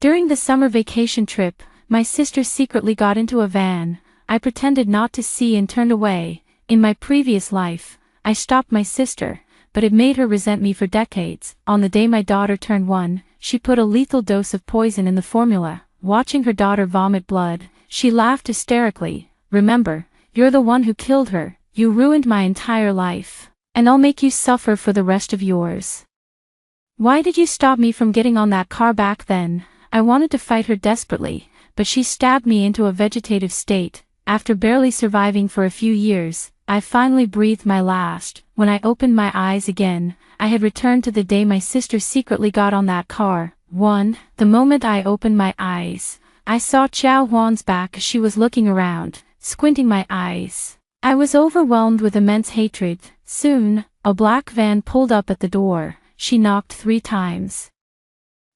During the summer vacation trip, my sister secretly got into a van. I pretended not to see and turned away. In my previous life, I stopped my sister, but it made her resent me for decades. On the day my daughter turned 1, she put a lethal dose of poison in the formula. Watching her daughter vomit blood, she laughed hysterically. "Remember, you're the one who killed her. You ruined my entire life, and I'll make you suffer for the rest of yours. Why did you stop me from getting on that car back then?" I wanted to fight her desperately, but she stabbed me into a vegetative state. After barely surviving for a few years, I finally breathed my last. When I opened my eyes again, I had returned to the day my sister secretly got on that car. The moment I opened my eyes, I saw Xiao Huan's back as she was looking around, squinting my eyes. I was overwhelmed with immense hatred. Soon, a black van pulled up at the door. She knocked 3 times,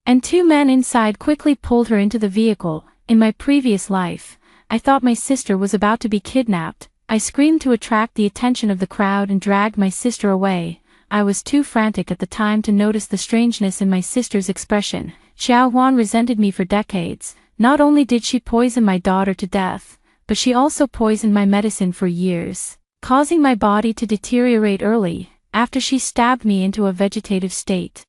and 2 men inside quickly pulled her into the vehicle. In my previous life, I thought my sister was about to be kidnapped. I screamed to attract the attention of the crowd and dragged my sister away. I was too frantic at the time to notice the strangeness in my sister's expression. Xiao Huan resented me for decades. Not only did she poison my daughter to death, but she also poisoned my medicine for years, causing my body to deteriorate early. After she stabbed me into a vegetative state,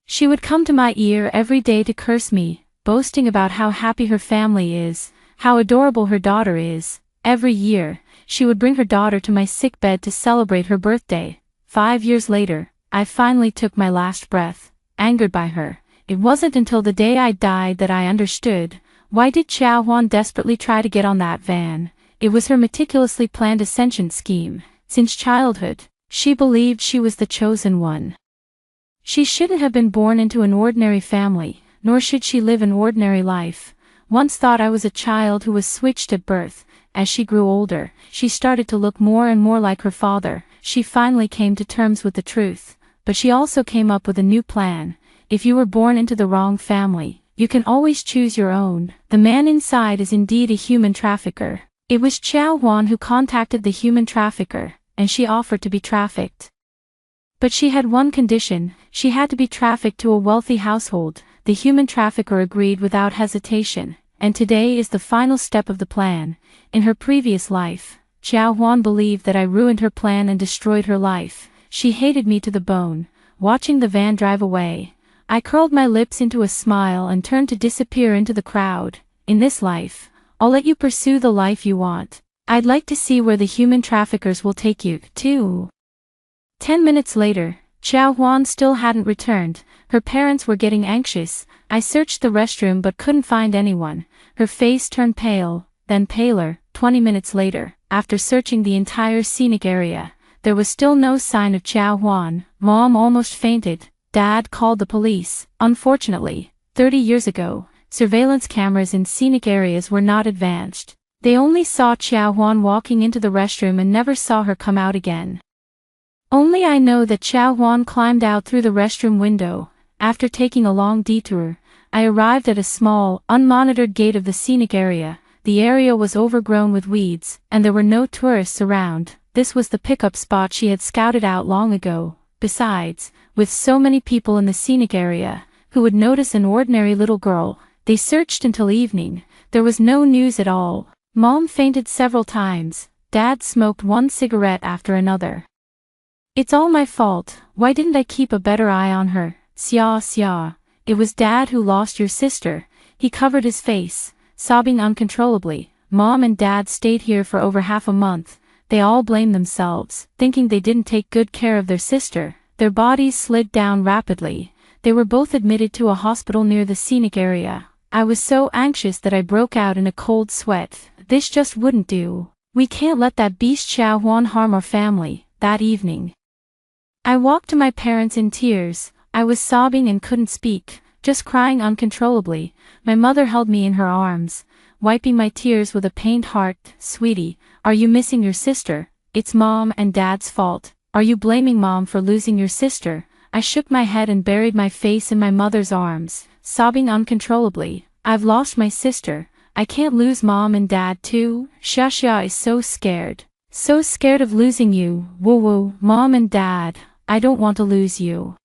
she would come to my ear every day to curse me, boasting about how happy her family is, how adorable her daughter is. Every year, she would bring her daughter to my sickbed to celebrate her birthday. 5 years later, I finally took my last breath, angered by her. It wasn't until the day I died that I understood. Why did Xiao Huan desperately try to get on that van? It was her meticulously planned ascension scheme. Since childhood, she believed she was the chosen one. She shouldn't have been born into an ordinary family, nor should she live an ordinary life. Once thought I was a child who was switched at birth. As she grew older, she started to look more and more like her father. She finally came to terms with the truth, but she also came up with a new plan. If you were born into the wrong family, you can always choose your own. The man inside is indeed a human trafficker. It was Xiao Huan who contacted the human trafficker, and she offered to be trafficked. But she had one condition: she had to be trafficked to a wealthy household. The human trafficker agreed without hesitation, and today is the final step of the plan. In her previous life, Xiao Huan believed that I ruined her plan and destroyed her life. She hated me to the bone. Watching the van drive away, I curled my lips into a smile and turned to disappear into the crowd. In this life, I'll let you pursue the life you want. I'd like to see where the human traffickers will take you, too. 10 minutes later, Xiao Huan still hadn't returned. Her parents were getting anxious. I searched the restroom but couldn't find anyone. Her face turned pale, then paler. 20 minutes later, after searching the entire scenic area, there was still no sign of Xiao Huan. Mom almost fainted. Dad called the police. Unfortunately, 30 years ago, surveillance cameras in scenic areas were not advanced. They only saw Xiao Huan walking into the restroom and never saw her come out again. Only I know that Xiao Huan climbed out through the restroom window. After taking a long detour, I arrived at a small, unmonitored gate of the scenic area. The area was overgrown with weeds, and there were no tourists around. This was the pickup spot she had scouted out long ago. Besides, with so many people in the scenic area, who would notice an ordinary little girl? They searched until evening. There was no news at all. Mom fainted several times. Dad smoked one cigarette after another. It's all my fault. Why didn't I keep a better eye on her? Xia. It was Dad who lost your sister. He covered his face, sobbing uncontrollably. Mom and Dad stayed here for over half a month. They all blamed themselves, thinking they didn't take good care of their sister. Their bodies slid down rapidly. They were both admitted to a hospital near the scenic area. I was so anxious that I broke out in a cold sweat. This just wouldn't do. We can't let that beast Xiao Huan harm our family. That evening, I walked to my parents in tears. I was sobbing and couldn't speak, just crying uncontrollably. My mother held me in her arms, wiping my tears with a pained heart. "Sweetie, are you missing your sister? It's Mom and Dad's fault. Are you blaming Mom for losing your sister?" I shook my head and buried my face in my mother's arms, sobbing uncontrollably. "I've lost my sister. I can't lose Mom and Dad too." Xia is so scared. So scared of losing you. Woo, Mom and Dad, I don't want to lose you.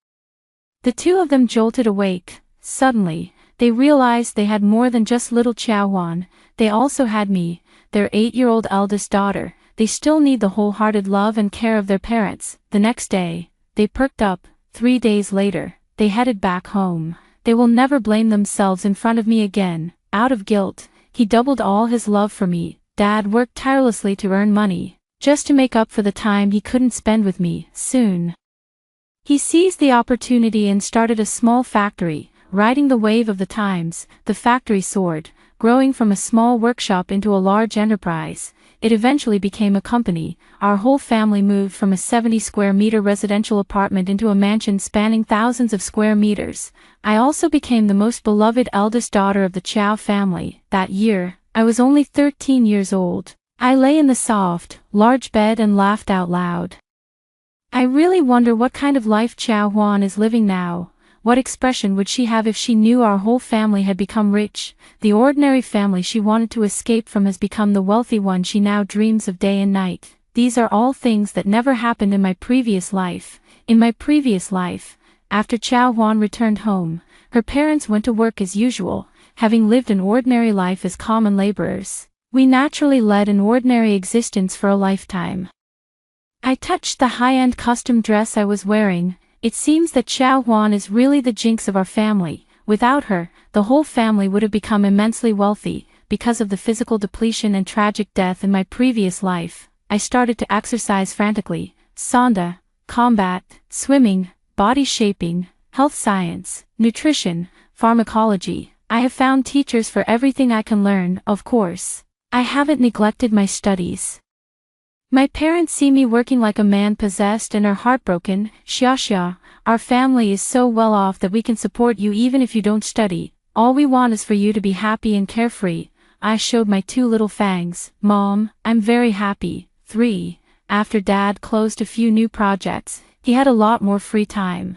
The two of them jolted awake. Suddenly, They realized they had more than just little Chao Huan, they also had me, their 8-year-old eldest daughter. They still need the wholehearted love and care of their parents. The next day, they perked up. 3 days later, they headed back home. They will never blame themselves in front of me again. Out of guilt, he doubled all his love for me. Dad worked tirelessly to earn money, just to make up for the time he couldn't spend with me. Soon, he seized the opportunity and started a small factory, riding the wave of the times. The factory soared, growing from a small workshop into a large enterprise. It eventually became a company. Our whole family moved from a 70-square-meter residential apartment into a mansion spanning thousands of square meters. I also became the most beloved eldest daughter of the Chao family. That year, I was only 13 years old. I lay in the soft, large bed and laughed out loud. I really wonder what kind of life Chao Huan is living now. What expression would she have if she knew our whole family had become rich? The ordinary family she wanted to escape from has become the wealthy one she now dreams of day and night. These are all things that never happened in my previous life. In my previous life, after Chao Huan returned home, her parents went to work as usual, having lived an ordinary life as common laborers. We naturally led an ordinary existence for a lifetime. I touched the high-end custom dress I was wearing. It seems that Chao Huan is really the jinx of our family. Without her, the whole family would have become immensely wealthy. Because of the physical depletion and tragic death in my previous life, I started to exercise frantically. Sanda, combat, swimming, body shaping, health science, nutrition, pharmacology. I have found teachers for everything I can learn. Of course, I haven't neglected my studies. My parents see me working like a man possessed and are heartbroken. Xia, our family is so well off that we can support you even if you don't study. All we want is for you to be happy and carefree. I showed my 2 little fangs. Mom, I'm very happy. 3. After Dad closed a few new projects, he had a lot more free time.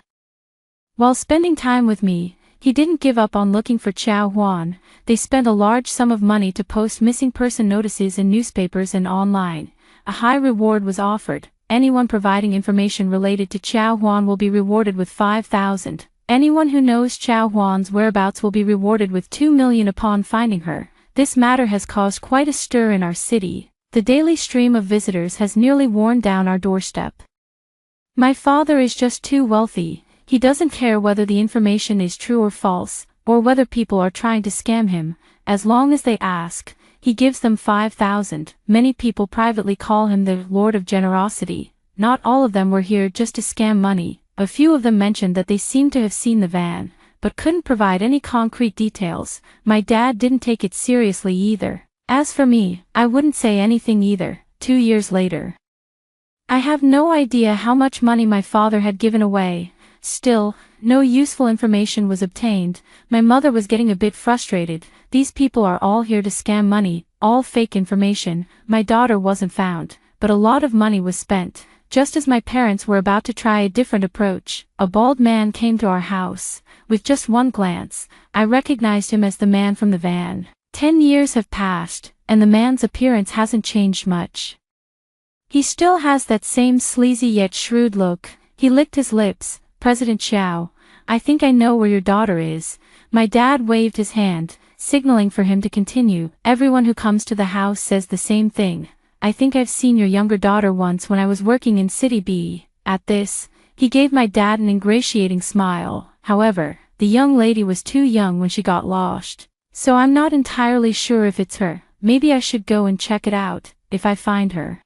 While spending time with me, he didn't give up on looking for Chao Huan. They spent a large sum of money to post missing person notices in newspapers and online. A high reward was offered. Anyone providing information related to Chao Huan will be rewarded with 5,000. Anyone who knows Chao Huan's whereabouts will be rewarded with 2 million upon finding her. This matter has caused quite a stir in our city. The daily stream of visitors has nearly worn down our doorstep. My father is just too wealthy. He doesn't care whether the information is true or false, or whether people are trying to scam him. As long as they ask, he gives them 5,000. Many people privately call him the Lord of Generosity. Not all of them were here just to scam money. A few of them mentioned that they seemed to have seen the van, but couldn't provide any concrete details. My dad didn't take it seriously either. As for me, I wouldn't say anything either. 2 years later, I have no idea how much money my father had given away. Still, no useful information was obtained. My mother was getting a bit frustrated. These people are all here to scam money, all fake information. My daughter wasn't found, but a lot of money was spent. Just as my parents were about to try a different approach, a bald man came to our house. With just one glance, I recognized him as the man from the van. 10 years have passed, and the man's appearance hasn't changed much. He still has that same sleazy yet shrewd look. He licked his lips. President Chao, I think I know where your daughter is. My dad waved his hand, signaling for him to continue. Everyone who comes to the house says the same thing. I think I've seen your younger daughter once when I was working in City B. At this, he gave my dad an ingratiating smile. However, the young lady was too young when she got lost, so I'm not entirely sure if it's her. Maybe I should go and check it out. If I find her,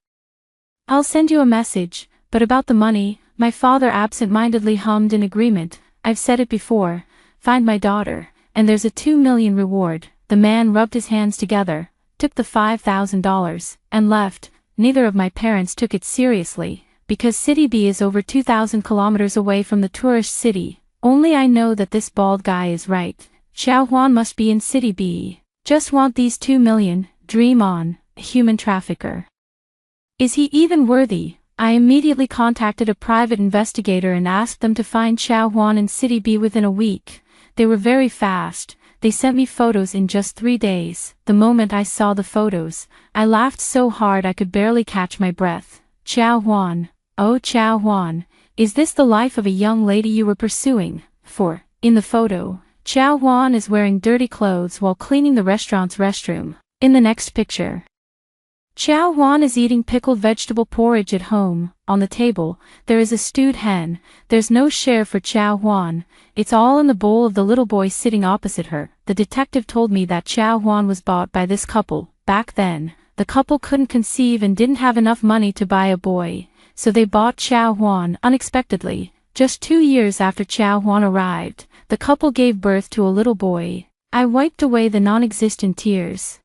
I'll send you a message. But about the money, my father absent-mindedly hummed in agreement. I've said it before. Find my daughter, and there's a 2 million reward. The man rubbed his hands together, took the $5,000, and left. Neither of my parents took it seriously, because City B is over 2,000 kilometers away from the tourist city. Only I know that this bald guy is right. Chao Huan must be in City B. Just want these 2 million. Dream on, a human trafficker. Is he even worthy? I immediately contacted a private investigator and asked them to find Chao Huan in City B within a week. They were very fast. They sent me photos in just 3 days. The moment I saw the photos, I laughed so hard I could barely catch my breath. Chao Huan, oh Chao Huan, is this the life of a young lady you were pursuing? For, in the photo, Chow Huan is wearing dirty clothes while cleaning the restaurant's restroom. In the next picture, Chow Huan is eating pickled vegetable porridge at home. On the table, there is a stewed hen. There's no share for Chow Huan. It's all in the bowl of the little boy sitting opposite her. The detective told me that Chow Huan was bought by this couple. Back then, the couple couldn't conceive and didn't have enough money to buy a boy, so they bought Chow Huan unexpectedly. Just 2 years after Chow Huan arrived, the couple gave birth to a little boy. I wiped away the non-existent tears.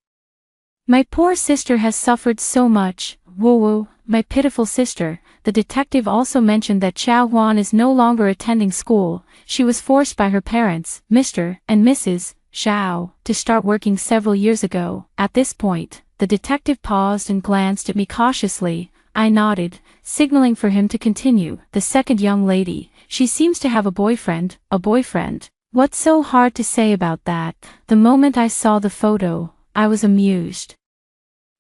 My poor sister has suffered so much. Woo, my pitiful sister. The detective also mentioned that Chow Huan is no longer attending school. She was forced by her parents, Mr. and Mrs. Xiao, to start working several years ago. At this point, the detective paused and glanced at me cautiously. I nodded, signaling for him to continue. The second young lady, she seems to have a boyfriend. A boyfriend? What's so hard to say about that? The moment I saw the photo, I was amused.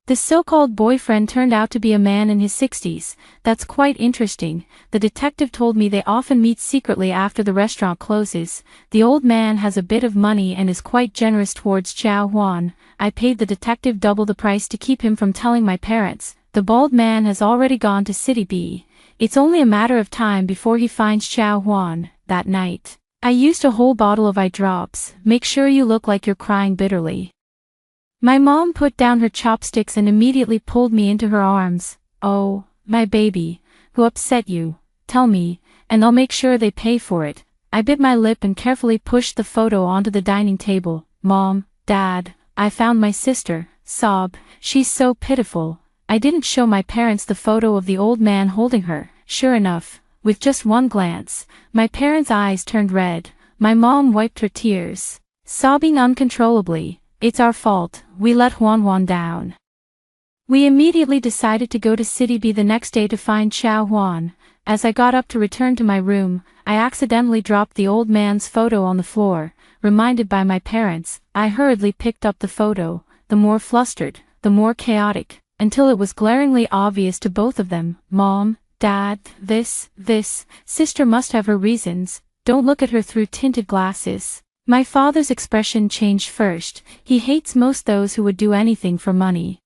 The so-called boyfriend turned out to be a man in his 60s. That's quite interesting. The detective told me they often meet secretly after the restaurant closes. The old man has a bit of money and is quite generous towards Chow Huan. I paid the detective double the price to keep him from telling my parents. The bald man has already gone to City B. It's only a matter of time before he finds Chow Huan. That night, I used a whole bottle of eye drops. Make sure you look like you're crying bitterly. My mom put down her chopsticks and immediately pulled me into her arms. Oh, my baby, who upset you? Tell me, and I'll make sure they pay for it. I bit my lip and carefully pushed the photo onto the dining table. Mom, Dad, I found my sister. Sob, she's so pitiful. I didn't show my parents the photo of the old man holding her. Sure enough, with just one glance, my parents' eyes turned red. My mom wiped her tears, sobbing uncontrollably. It's our fault, we let Huan down. We immediately decided to go to City B the next day to find Chow Huan. As I got up to return to my room, I accidentally dropped the old man's photo on the floor. Reminded by my parents, I hurriedly picked up the photo, the more flustered, the more chaotic, until it was glaringly obvious to both of them. Mom, Dad, this sister must have her reasons. Don't look at her through tinted glasses. My father's expression changed first. He hates most those who would do anything for money.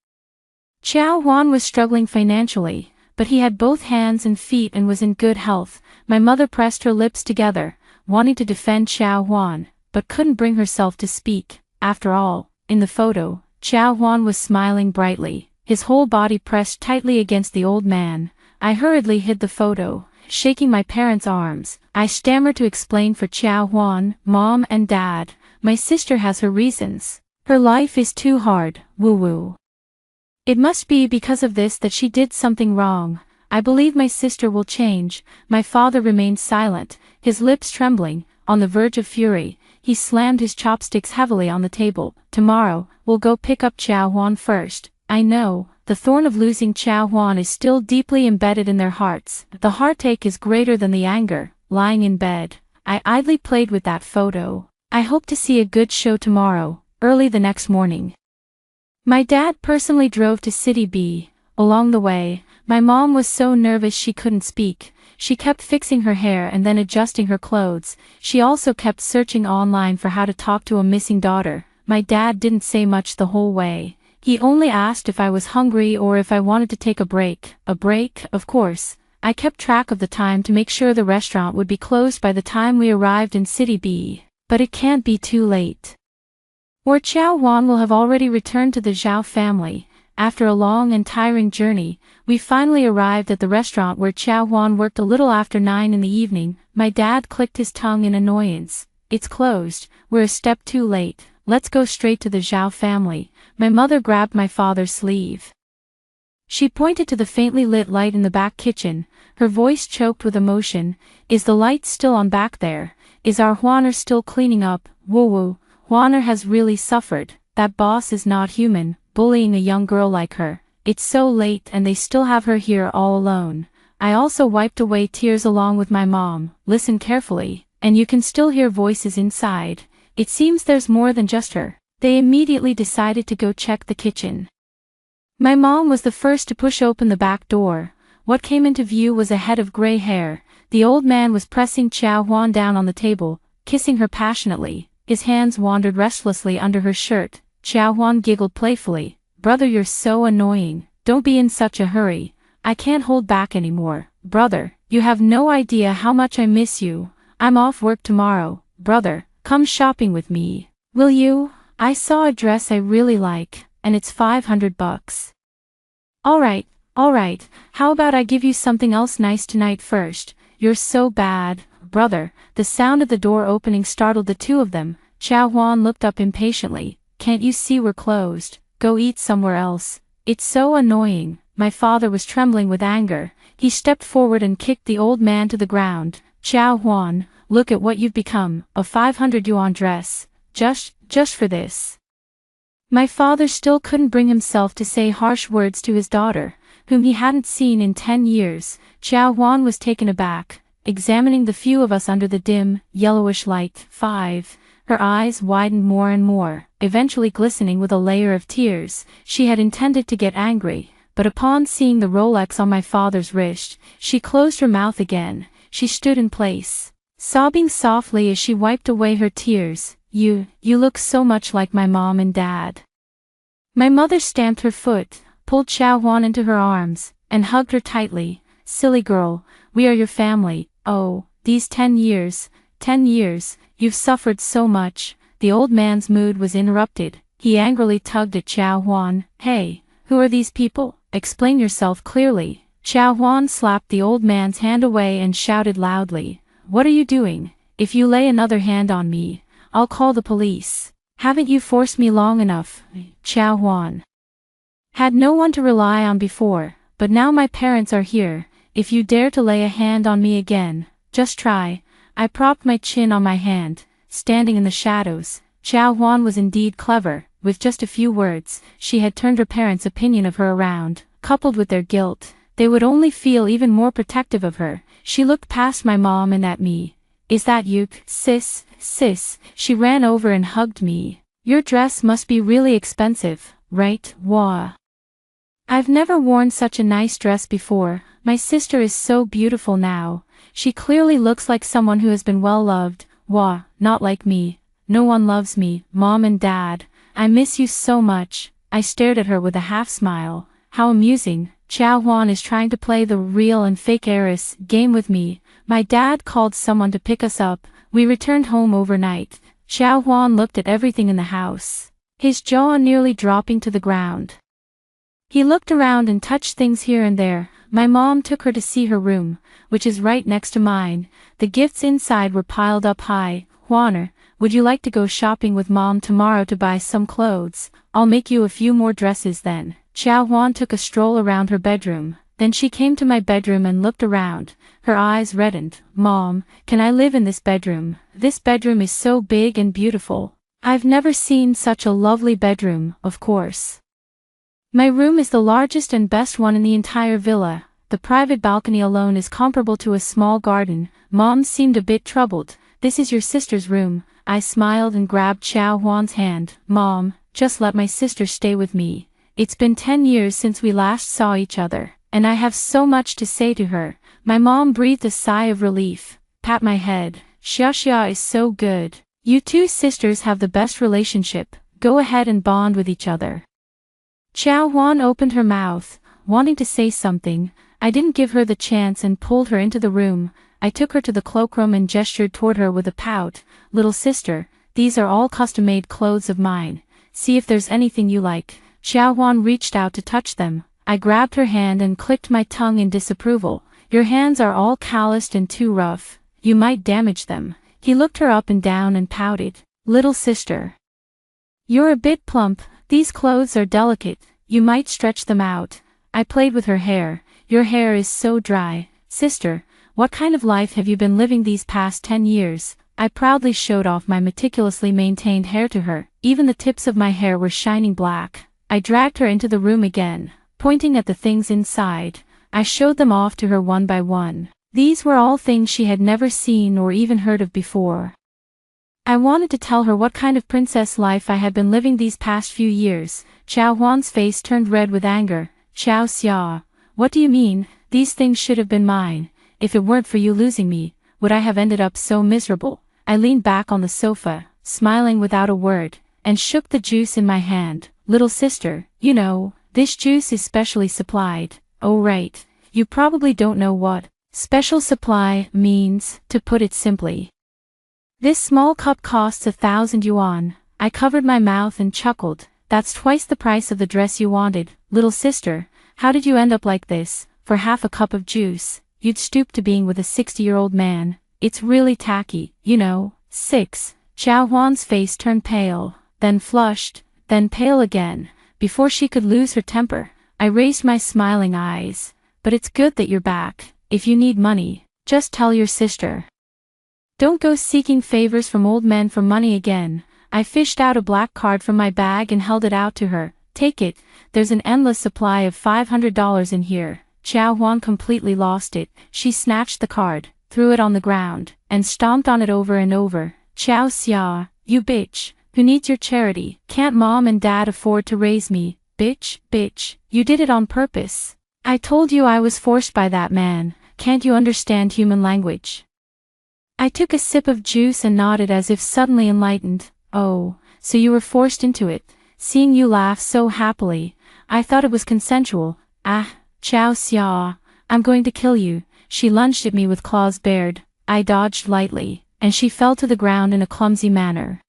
Chow Huan was struggling financially, but he had both hands and feet and was in good health. My mother pressed her lips together, wanting to defend Chow Huan, but couldn't bring herself to speak. After all, in the photo, Chow Huan was smiling brightly, his whole body pressed tightly against the old man. I hurriedly hid the photo. Shaking my parents' arms, I stammered to explain for Chow Huan, Mom and Dad, my sister has her reasons. Her life is too hard, woo. It must be because of this that she did something wrong. I believe my sister will change. My father remained silent, his lips trembling, on the verge of fury. He slammed his chopsticks heavily on the table. Tomorrow, we'll go pick up Chow Huan first. I know. The thorn of losing Chow Huan is still deeply embedded in their hearts. The heartache is greater than the anger. Lying in bed, I idly played with that photo. I hope to see a good show tomorrow. Early the next morning, my dad personally drove to City B. Along the way, my mom was so nervous she couldn't speak. She kept fixing her hair and then adjusting her clothes. She also kept searching online for how to talk to a missing daughter. My dad didn't say much the whole way. He only asked if I was hungry or if I wanted to take a break. A break, of course. I kept track of the time to make sure the restaurant would be closed by the time we arrived in City B. But it can't be too late, or Chow Huan will have already returned to the Zhao family. After a long and tiring journey, we finally arrived at the restaurant where Chow Huan worked a little after 9 in the evening. My dad clicked his tongue in annoyance. It's closed, we're a step too late. Let's go straight to the Zhao family. My mother grabbed my father's sleeve. She pointed to the faintly lit light in the back kitchen, her voice choked with emotion. Is the light still on back there? Is our Huaner still cleaning up? Woo. Huaner has really suffered. That boss is not human, bullying a young girl like her. It's so late and they still have her here all alone. I also wiped away tears along with my mom. Listen carefully, and you can still hear voices inside. It seems there's more than just her. They immediately decided to go check the kitchen. My mom was the first to push open the back door. What came into view was a head of gray hair. The old man was pressing Chow Huan down on the table, kissing her passionately. His hands wandered restlessly under her shirt. Xiao Huan giggled playfully. Brother, you're so annoying. Don't be in such a hurry. I can't hold back anymore. Brother, you have no idea how much I miss you. I'm off work tomorrow. Brother, come shopping with me. Will you? I saw a dress I really like, and it's $500. Alright, how about I give you something else nice tonight first? You're so bad. Brother, the sound of the door opening startled the two of them. Xiao Huan looked up impatiently. Can't you see we're closed? Go eat somewhere else. It's so annoying. My father was trembling with anger. He stepped forward and kicked the old man to the ground. Xiao Huan, look at what you've become, a 500 yuan dress. Just for this. My father still couldn't bring himself to say harsh words to his daughter, whom he hadn't seen in 10 years. Xiao Huan was taken aback, examining the few of us under the dim, yellowish light. Her eyes widened more and more, eventually glistening with a layer of tears. She had intended to get angry, but upon seeing the Rolex on my father's wrist, she closed her mouth again. She stood in place, sobbing softly as she wiped away her tears. You look so much like my mom and dad. My mother stamped her foot, pulled Xiao Huan into her arms, and hugged her tightly. Silly girl, we are your family. Oh, these 10 years, you've suffered so much. The old man's mood was interrupted. He angrily tugged at Xiao Huan. Hey, who are these people? Explain yourself clearly. Xiao Huan slapped the old man's hand away and shouted loudly. What are you doing? If you lay another hand on me, I'll call the police. Haven't you forced me long enough? Xiao Huan had no one to rely on before, but now my parents are here. If you dare to lay a hand on me again, just try. I propped my chin on my hand, standing in the shadows. Xiao Huan was indeed clever. With just a few words, she had turned her parents' opinion of her around. Coupled with their guilt, they would only feel even more protective of her. She looked past my mom and at me. Is that you, sis? She ran over and hugged me. Your dress must be really expensive, right? Wah. I've never worn such a nice dress before. My sister is so beautiful now. She clearly looks like someone who has been well loved. Wah, not like me. No one loves me. Mom and Dad, I miss you so much. I stared at her with a half smile. How amusing. Xiao Huan is trying to play the real and fake heiress game with me. My dad called someone to pick us up. We returned home overnight. Xiao Huan looked at everything in the house, his jaw nearly dropping to the ground. He looked around and touched things here and there. My mom took her to see her room, which is right next to mine. The gifts inside were piled up high. Huaner, would you like to go shopping with Mom tomorrow to buy some clothes? I'll make you a few more dresses then. Xiao Huan took a stroll around her bedroom. Then she came to my bedroom and looked around. Her eyes reddened. Mom, can I live in this bedroom? This bedroom is so big and beautiful. I've never seen such a lovely bedroom, of course. My room is the largest and best one in the entire villa. The private balcony alone is comparable to a small garden. Mom seemed a bit troubled. This is your sister's room. I smiled and grabbed Xiao Huan's hand. Mom, just let my sister stay with me. It's been 10 years since we last saw each other, and I have so much to say to her. My mom breathed a sigh of relief. Pat my head. Xia is so good. You two sisters have the best relationship. Go ahead and bond with each other. Xiao Huan opened her mouth, wanting to say something. I didn't give her the chance and pulled her into the room. I took her to the cloakroom and gestured toward her with a pout. Little sister, these are all custom-made clothes of mine. See if there's anything you like. Xiao Huan reached out to touch them. I grabbed her hand and clicked my tongue in disapproval. Your hands are all calloused and too rough. You might damage them. He looked her up and down and pouted. Little sister, you're a bit plump. These clothes are delicate. You might stretch them out. I played with her hair. Your hair is so dry. Sister, what kind of life have you been living these past 10 years? I proudly showed off my meticulously maintained hair to her. Even the tips of my hair were shining black. I dragged her into the room again, pointing at the things inside. I showed them off to her one by one. These were all things she had never seen or even heard of before. I wanted to tell her what kind of princess life I had been living these past few years. Xiao Huan's face turned red with anger. Xiao Xia, what do you mean? These things should have been mine. If it weren't for you losing me, would I have ended up so miserable? I leaned back on the sofa. smiling without a word, and shook the juice in my hand. Little sister, you know, this juice is specially supplied. Oh right, you probably don't know what special supply means, to put it simply. This small cup costs 1,000 yuan. I covered my mouth and chuckled. That's twice the price of the dress you wanted. Little sister, how did you end up like this? For half a cup of juice, you'd stoop to being with a 60-year-old man. It's really tacky, you know. 6. Xiao Huan's face turned pale, then flushed, then pale again. Before she could lose her temper, I raised my smiling eyes. But it's good that you're back. If you need money, just tell your sister. Don't go seeking favors from old men for money again. I fished out a black card from my bag and held it out to her. Take it, there's an endless supply of $500 in here. Xiao Huan completely lost it. She snatched the card, threw it on the ground, and stomped on it over and over. Xiao Xia, you bitch, who needs your charity? Can't mom and dad afford to raise me? Bitch, you did it on purpose. I told you I was forced by that man. Can't you understand human language? I took a sip of juice and nodded as if suddenly enlightened. Oh, so you were forced into it. Seeing you laugh so happily, I thought it was consensual. Ah, Xiao Xia, I'm going to kill you. She lunged at me with claws bared. I dodged lightly, and she fell to the ground in a clumsy manner.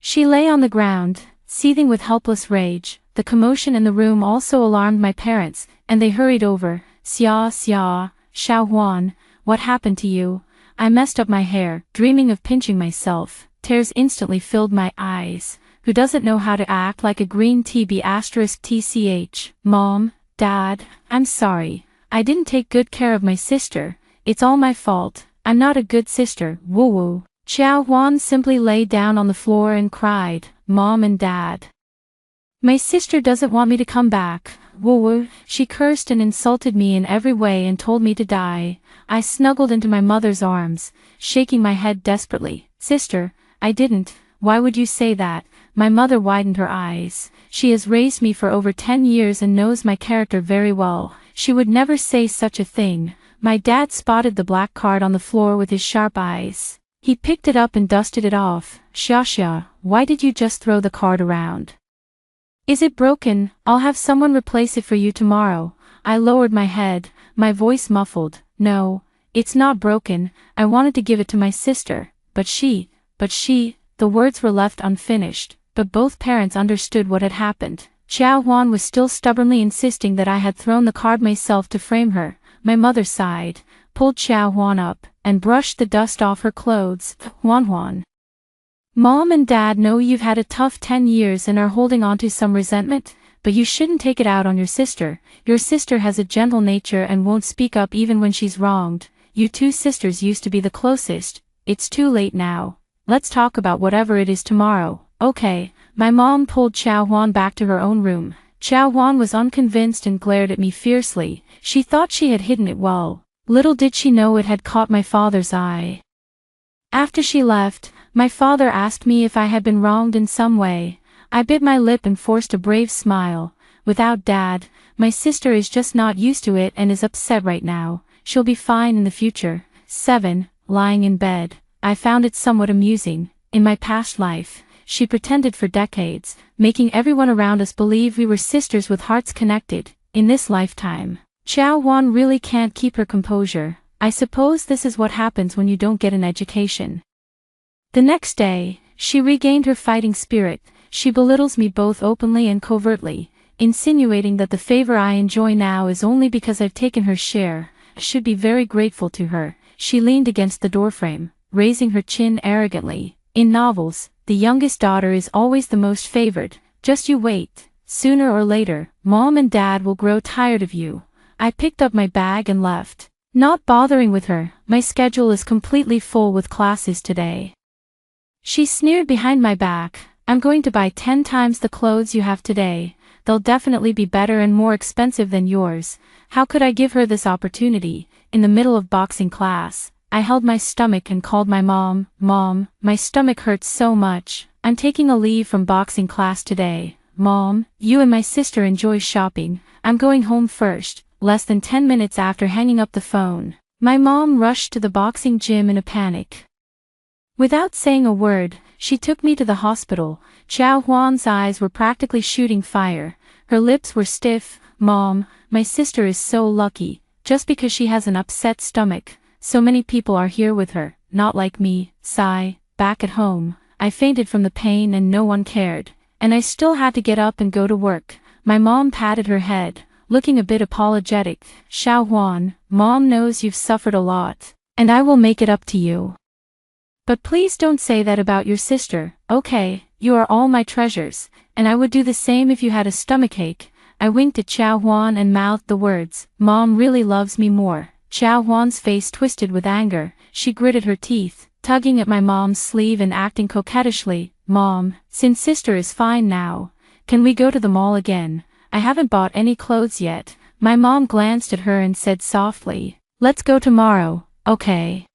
She lay on the ground, seething with helpless rage. The commotion in the room also alarmed my parents, and they hurried over. Xia, Xiao Huan, what happened to you? I messed up my hair, dreaming of pinching myself. Tears instantly filled my eyes. Who doesn't know how to act like a green TB*TCH? Mom, Dad, I'm sorry. I didn't take good care of my sister. It's all my fault. I'm not a good sister. Woo. Xiao Huan simply lay down on the floor and cried, Mom and Dad. My sister doesn't want me to come back. Woo. She cursed and insulted me in every way and told me to die. I snuggled into my mother's arms, shaking my head desperately. Sister, I didn't. Why would you say that? My mother widened her eyes. She has raised me for over 10 years and knows my character very well. She would never say such a thing. My dad spotted the black card on the floor with his sharp eyes. He picked it up and dusted it off. Xia, why did you just throw the card around? Is it broken? I'll have someone replace it for you tomorrow. I lowered my head, my voice muffled. No, it's not broken. I wanted to give it to my sister, but she, the words were left unfinished, but both parents understood what had happened. Xiao Huan was still stubbornly insisting that I had thrown the card myself to frame her. My mother sighed, pulled Xiao Huan up, and brushed the dust off her clothes. Huan. Mom and Dad know you've had a tough 10 years and are holding on to some resentment, but you shouldn't take it out on your sister. Your sister has a gentle nature and won't speak up even when she's wronged. You two sisters used to be the closest. It's too late now. Let's talk about whatever it is tomorrow. Okay. My mom pulled Xiao Huan back to her own room. Xiao Huan was unconvinced and glared at me fiercely. She thought she had hidden it well. Little did she know it had caught my father's eye. After she left, my father asked me if I had been wronged in some way. I bit my lip and forced a brave smile. Without Dad, my sister is just not used to it and is upset right now. She'll be fine in the future. 7. Lying in bed, I found it somewhat amusing. In my past life, she pretended for decades, making everyone around us believe we were sisters with hearts connected. In this lifetime, Xiao Huan really can't keep her composure. I suppose this is what happens when you don't get an education. The next day, she regained her fighting spirit. She belittles me both openly and covertly, insinuating that the favor I enjoy now is only because I've taken her share. I should be very grateful to her. She leaned against the doorframe, raising her chin arrogantly. In novels, the youngest daughter is always the most favored. Just you wait. Sooner or later, Mom and Dad will grow tired of you. I picked up my bag and left, not bothering with her. My schedule is completely full with classes today. She sneered behind my back. I'm going to buy 10 times the clothes you have today. They'll definitely be better and more expensive than yours. How could I give her this opportunity? In the middle of boxing class, I held my stomach and called my mom. Mom, my stomach hurts so much. I'm taking a leave from boxing class today. Mom, you and my sister enjoy shopping. I'm going home first. Less than 10 minutes after hanging up the phone, my mom rushed to the boxing gym in a panic. Without saying a word, She took me to the hospital. Chow Huan's eyes were practically shooting fire. Her lips were stiff. Mom, my sister is so lucky. Just because she has an upset stomach, so many people are here with her, not like me. Sigh. Back at home, I fainted from the pain and no one cared. And I still had to get up and go to work. My mom patted her head, looking a bit apologetic. Xiao Huan, Mom knows you've suffered a lot, and I will make it up to you. But please don't say that about your sister, okay? You are all my treasures, and I would do the same if you had a stomachache. I winked at Xiao Huan and mouthed the words, Mom really loves me more. Xiao Huan's face twisted with anger. She gritted her teeth, tugging at my mom's sleeve and acting coquettishly. Mom, since sister is fine now, can we go to the mall again? I haven't bought any clothes yet. My mom glanced at her and said softly, let's go tomorrow, okay?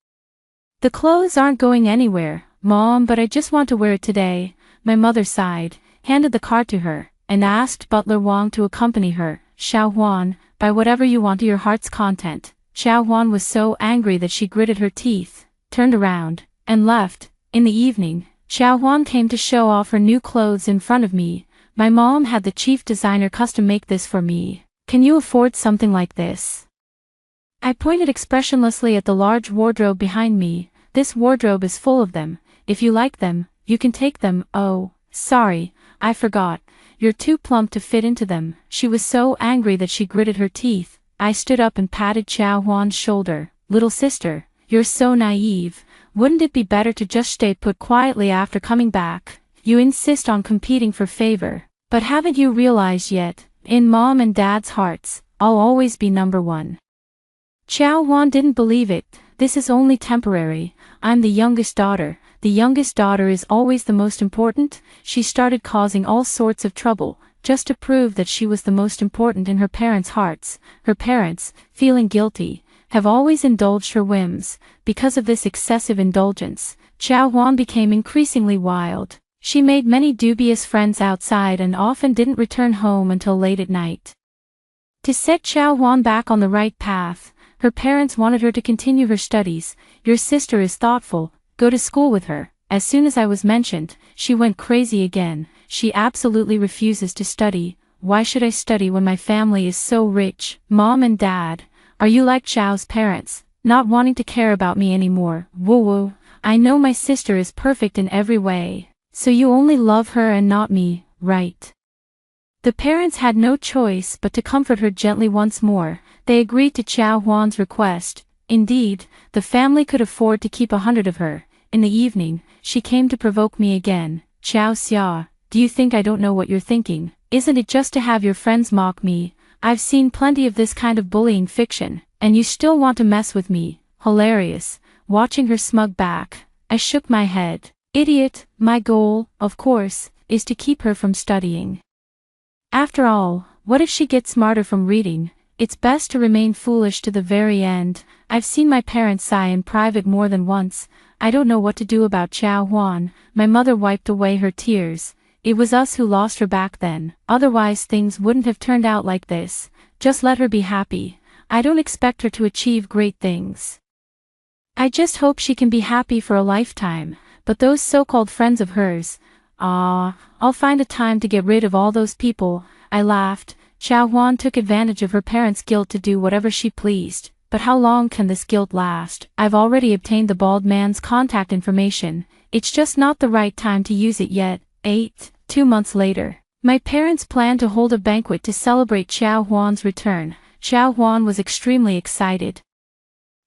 The clothes aren't going anywhere, Mom, but I just want to wear it today. My mother sighed, handed the card to her, and asked Butler Wang to accompany her. Xiao Huan, buy whatever you want to your heart's content. Xiao Huan was so angry that she gritted her teeth, turned around, and left. In the evening, Xiao Huan came to show off her new clothes in front of me. My mom had the chief designer custom make this for me. Can you afford something like this? I pointed expressionlessly at the large wardrobe behind me. This wardrobe is full of them. If you like them, you can take them. Oh, sorry, I forgot. You're too plump to fit into them. She was so angry that she gritted her teeth. I stood up and patted Xiao Huan's shoulder. Little sister, you're so naive. Wouldn't it be better to just stay put quietly after coming back? You insist on competing for favor. But haven't you realized yet, in Mom and Dad's hearts, I'll always be number one. Xiao Huan didn't believe it. This is only temporary. I'm the youngest daughter. The youngest daughter is always the most important. She started causing all sorts of trouble, just to prove that she was the most important in her parents' hearts. Her parents, feeling guilty, have always indulged her whims. Because of this excessive indulgence, Xiao Huan became increasingly wild. She made many dubious friends outside and often didn't return home until late at night. To set Xiao Huan back on the right path, her parents wanted her to continue her studies. Your sister is thoughtful, go to school with her. As soon as I was mentioned, she went crazy again. She absolutely refuses to study. Why should I study when my family is so rich? Mom and Dad, are you like Xiao's parents, not wanting to care about me anymore? Woo-woo, I know my sister is perfect in every way, so you only love her and not me, right? The parents had no choice but to comfort her gently once more. They agreed to Xiao Huan's request. Indeed, the family could afford to keep 100 of her. In the evening, she came to provoke me again. Xiao Xia, do you think I don't know what you're thinking? Isn't it just to have your friends mock me? I've seen plenty of this kind of bullying fiction, and you still want to mess with me. Hilarious. Watching her smug back, I shook my head. Idiot, my goal, of course, is to keep her from studying. After all, what if she gets smarter from reading? It's best to remain foolish to the very end. I've seen my parents sigh in private more than once. I don't know what to do about Xiao Huan. My mother wiped away her tears. It was us who lost her back then. Otherwise things wouldn't have turned out like this. Just let her be happy. I don't expect her to achieve great things. I just hope she can be happy for a lifetime. But those so-called friends of hers, I'll find a time to get rid of all those people. I laughed. Xiao Huan took advantage of her parents' guilt to do whatever she pleased. But how long can this guilt last? I've already obtained the bald man's contact information. It's just not the right time to use it yet. 2 months later, my parents planned to hold a banquet to celebrate Xiao Huan's return. Xiao Huan was extremely excited.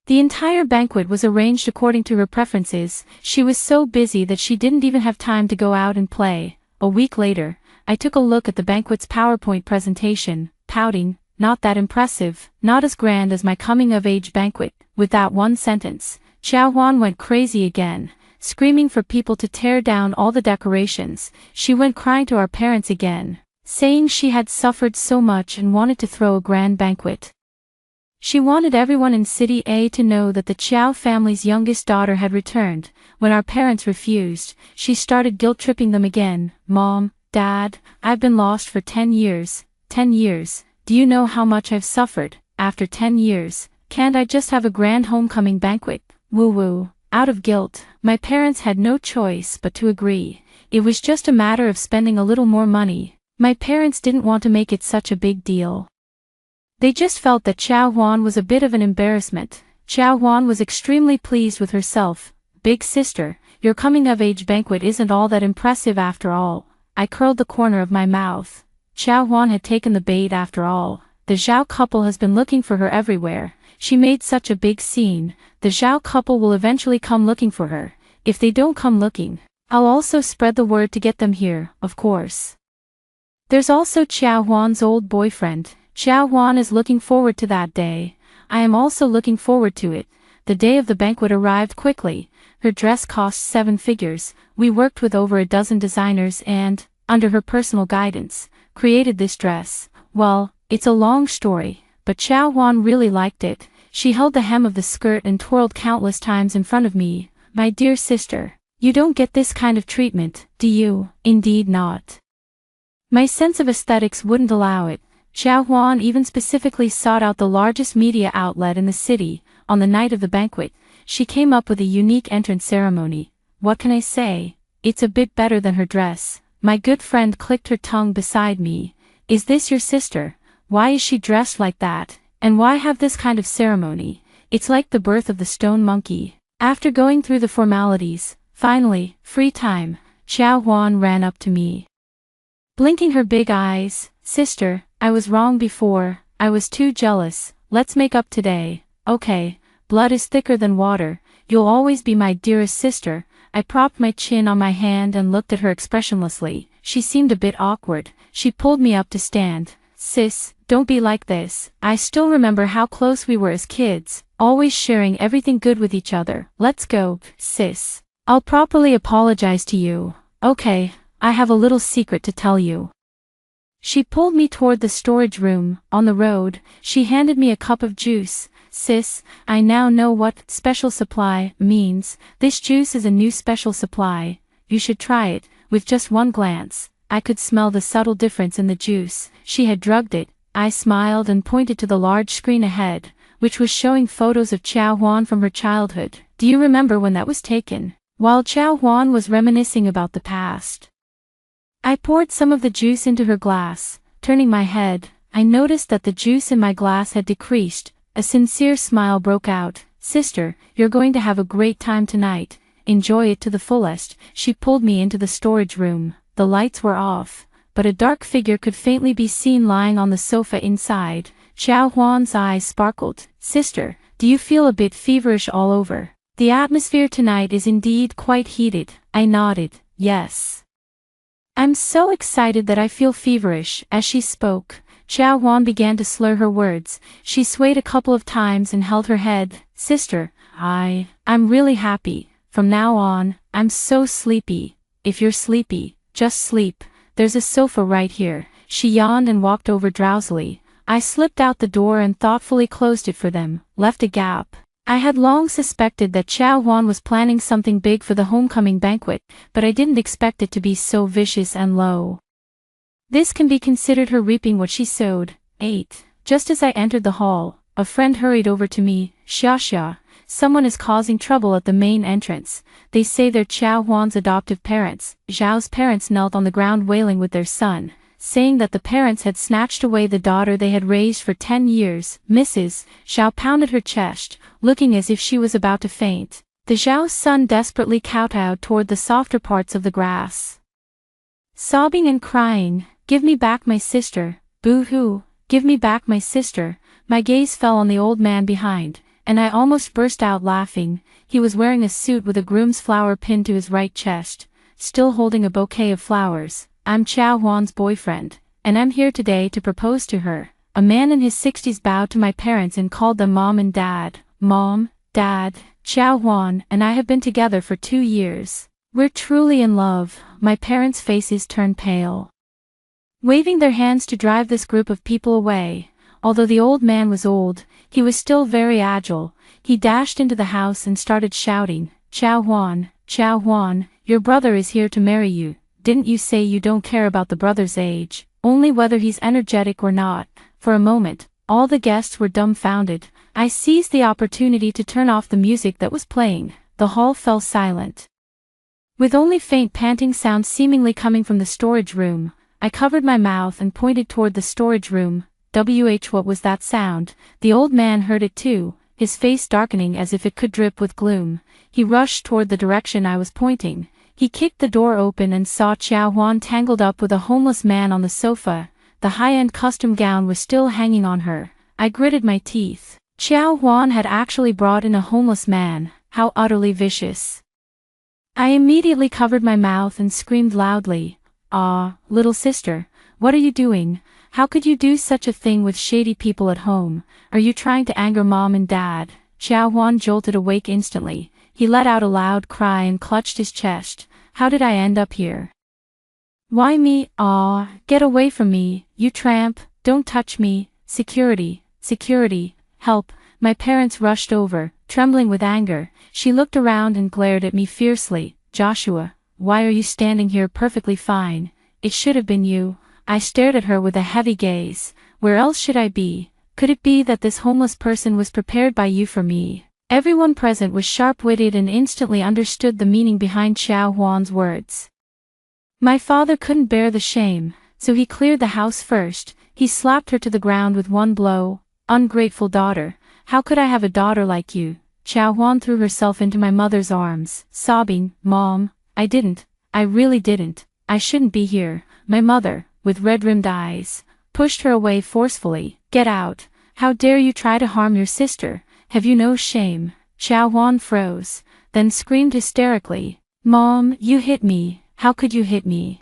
The entire banquet was arranged according to her preferences. She was so busy that she didn't even have time to go out and play. A week later, I took a look at the banquet's PowerPoint presentation, pouting. Not that impressive, not as grand as my coming-of-age banquet. With that one sentence, Xiao Huan went crazy again, screaming for people to tear down all the decorations. She went crying to our parents again, saying she had suffered so much and wanted to throw a grand banquet. She wanted everyone in City A to know that the Qiao family's youngest daughter had returned. When our parents refused, she started guilt-tripping them again. Mom, Dad, I've been lost for 10 years. 10 years. Do you know how much I've suffered? After 10 years, can't I just have a grand homecoming banquet? Woo-woo. Out of guilt, my parents had no choice but to agree. It was just a matter of spending a little more money. My parents didn't want to make it such a big deal. They just felt that Xiao Huan was a bit of an embarrassment. Xiao Huan was extremely pleased with herself. Big sister, your coming-of-age banquet isn't all that impressive after all. I curled the corner of my mouth. Xiao Huan had taken the bait after all. The Zhao couple has been looking for her everywhere. She made such a big scene. The Zhao couple will eventually come looking for her. If they don't come looking, I'll also spread the word to get them here, of course. There's also Xiao Huan's old boyfriend. Xiao Huan is looking forward to that day. I am also looking forward to it. The day of the banquet arrived quickly. Her dress cost 7 figures. We worked with over a dozen designers and, under her personal guidance, created this dress. Well, it's a long story, but Xiao Huan really liked it. She held the hem of the skirt and twirled countless times in front of me. My dear sister, you don't get this kind of treatment, do you? Indeed not. My sense of aesthetics wouldn't allow it. Xiao Huan even specifically sought out the largest media outlet in the city. On the night of the banquet, she came up with a unique entrance ceremony. What can I say? It's a bit better than her dress. My good friend clicked her tongue beside me. Is this your sister? Why is she dressed like that? And why have this kind of ceremony? It's like the birth of the stone monkey. After going through the formalities, finally, free time, Xiao Huan ran up to me. Blinking her big eyes, sister, I was wrong before, I was too jealous, let's make up today. Okay, blood is thicker than water, you'll always be my dearest sister. I propped my chin on my hand and looked at her expressionlessly. She seemed a bit awkward. She pulled me up to stand. Sis, don't be like this. I still remember how close we were as kids, always sharing everything good with each other. Let's go, sis. I'll properly apologize to you. Okay, I have a little secret to tell you. She pulled me toward the storage room. On the road, she handed me a cup of juice. Sis, I now know what special supply means. This juice is a new special supply. You should try it. With just one glance, I could smell the subtle difference in the juice. She had drugged it. I smiled and pointed to the large screen ahead, which was showing photos of Xiao Huan from her childhood. Do you remember when that was taken? While Xiao Huan was reminiscing about the past, I poured some of the juice into her glass. Turning my head, I noticed that the juice in my glass had decreased. A sincere smile broke out. Sister, you're going to have a great time tonight. Enjoy it to the fullest. She pulled me into the storage room. The lights were off, but a dark figure could faintly be seen lying on the sofa inside. Xiao Huan's eyes sparkled. Sister, do you feel a bit feverish all over? The atmosphere tonight is indeed quite heated. I nodded. Yes. I'm so excited that I feel feverish. As she spoke, Xiao Huan began to slur her words. She swayed a couple of times and held her head. Sister, I'm really happy. From now on, I'm so sleepy. If you're sleepy, just sleep. There's a sofa right here. She yawned and walked over drowsily. I slipped out the door and thoughtfully closed it for them, left a gap. I had long suspected that Xiao Huan was planning something big for the homecoming banquet, but I didn't expect it to be so vicious and low. This can be considered her reaping what she sowed. 8. Just as I entered the hall, a friend hurried over to me. Xia, someone is causing trouble at the main entrance. They say they're Xiao Huan's adoptive parents. Zhao's parents knelt on the ground wailing with their son, saying that the parents had snatched away the daughter they had raised for 10 years. Mrs. Zhao pounded her chest, looking as if she was about to faint. The Zhao's son desperately kowtowed toward the softer parts of the grass, sobbing and crying, "Give me back my sister, boo-hoo, give me back my sister." My gaze fell on the old man behind, and I almost burst out laughing. He was wearing a suit with a groom's flower pinned to his right chest, still holding a bouquet of flowers. I'm Xiao Huan's boyfriend, and I'm here today to propose to her. A man in his 60s bowed to my parents and called them Mom and Dad. Mom, Dad, Xiao Huan and I have been together for 2 years. We're truly in love. My parents' faces turned pale, waving their hands to drive this group of people away. Although the old man was old, he was still very agile. He dashed into the house and started shouting, Xiao Huan, your brother is here to marry you. Didn't you say you don't care about the brother's age, only whether he's energetic or not? For a moment, all the guests were dumbfounded. I seized the opportunity to turn off the music that was playing. the hall fell silent. With only faint panting sounds seemingly coming from the storage room, I covered my mouth and pointed toward the storage room. What was that sound? The old man heard it too, his face darkening as if it could drip with gloom. He rushed toward the direction I was pointing. He kicked the door open and saw Xiao Huan tangled up with a homeless man on the sofa. The high-end custom gown was still hanging on her. I gritted my teeth. Xiao Huan had actually brought in a homeless man. How utterly vicious. I immediately covered my mouth and screamed loudly. "Ah, little sister, what are you doing? How could you do such a thing with shady people at home? Are you trying to anger mom and dad?" Xiao Huan jolted awake instantly. He let out a loud cry and clutched his chest. "How did I end up here? Why me? Ah, get away from me, you tramp, don't touch me, security, security, help." My parents rushed over, trembling with anger. She looked around and glared at me fiercely. "Joshua, why are you standing here perfectly fine? It should have been you." I stared at her with a heavy gaze. Where else should I be? Could it be that this homeless person was prepared by you for me? Everyone present was sharp-witted and instantly understood the meaning behind Xiao Huan's words. My father couldn't bear the shame, so he cleared the house first. He slapped her to the ground with one blow. "Ungrateful daughter. How could I have a daughter like you?" Xiao Huan threw herself into my mother's arms, sobbing, "Mom, I really didn't. I shouldn't be here." My mother, with red-rimmed eyes, pushed her away forcefully. "Get out. How dare you try to harm your sister? Have you no shame?" Xiao Huan froze, then screamed hysterically. "Mom, you hit me. How could you hit me?"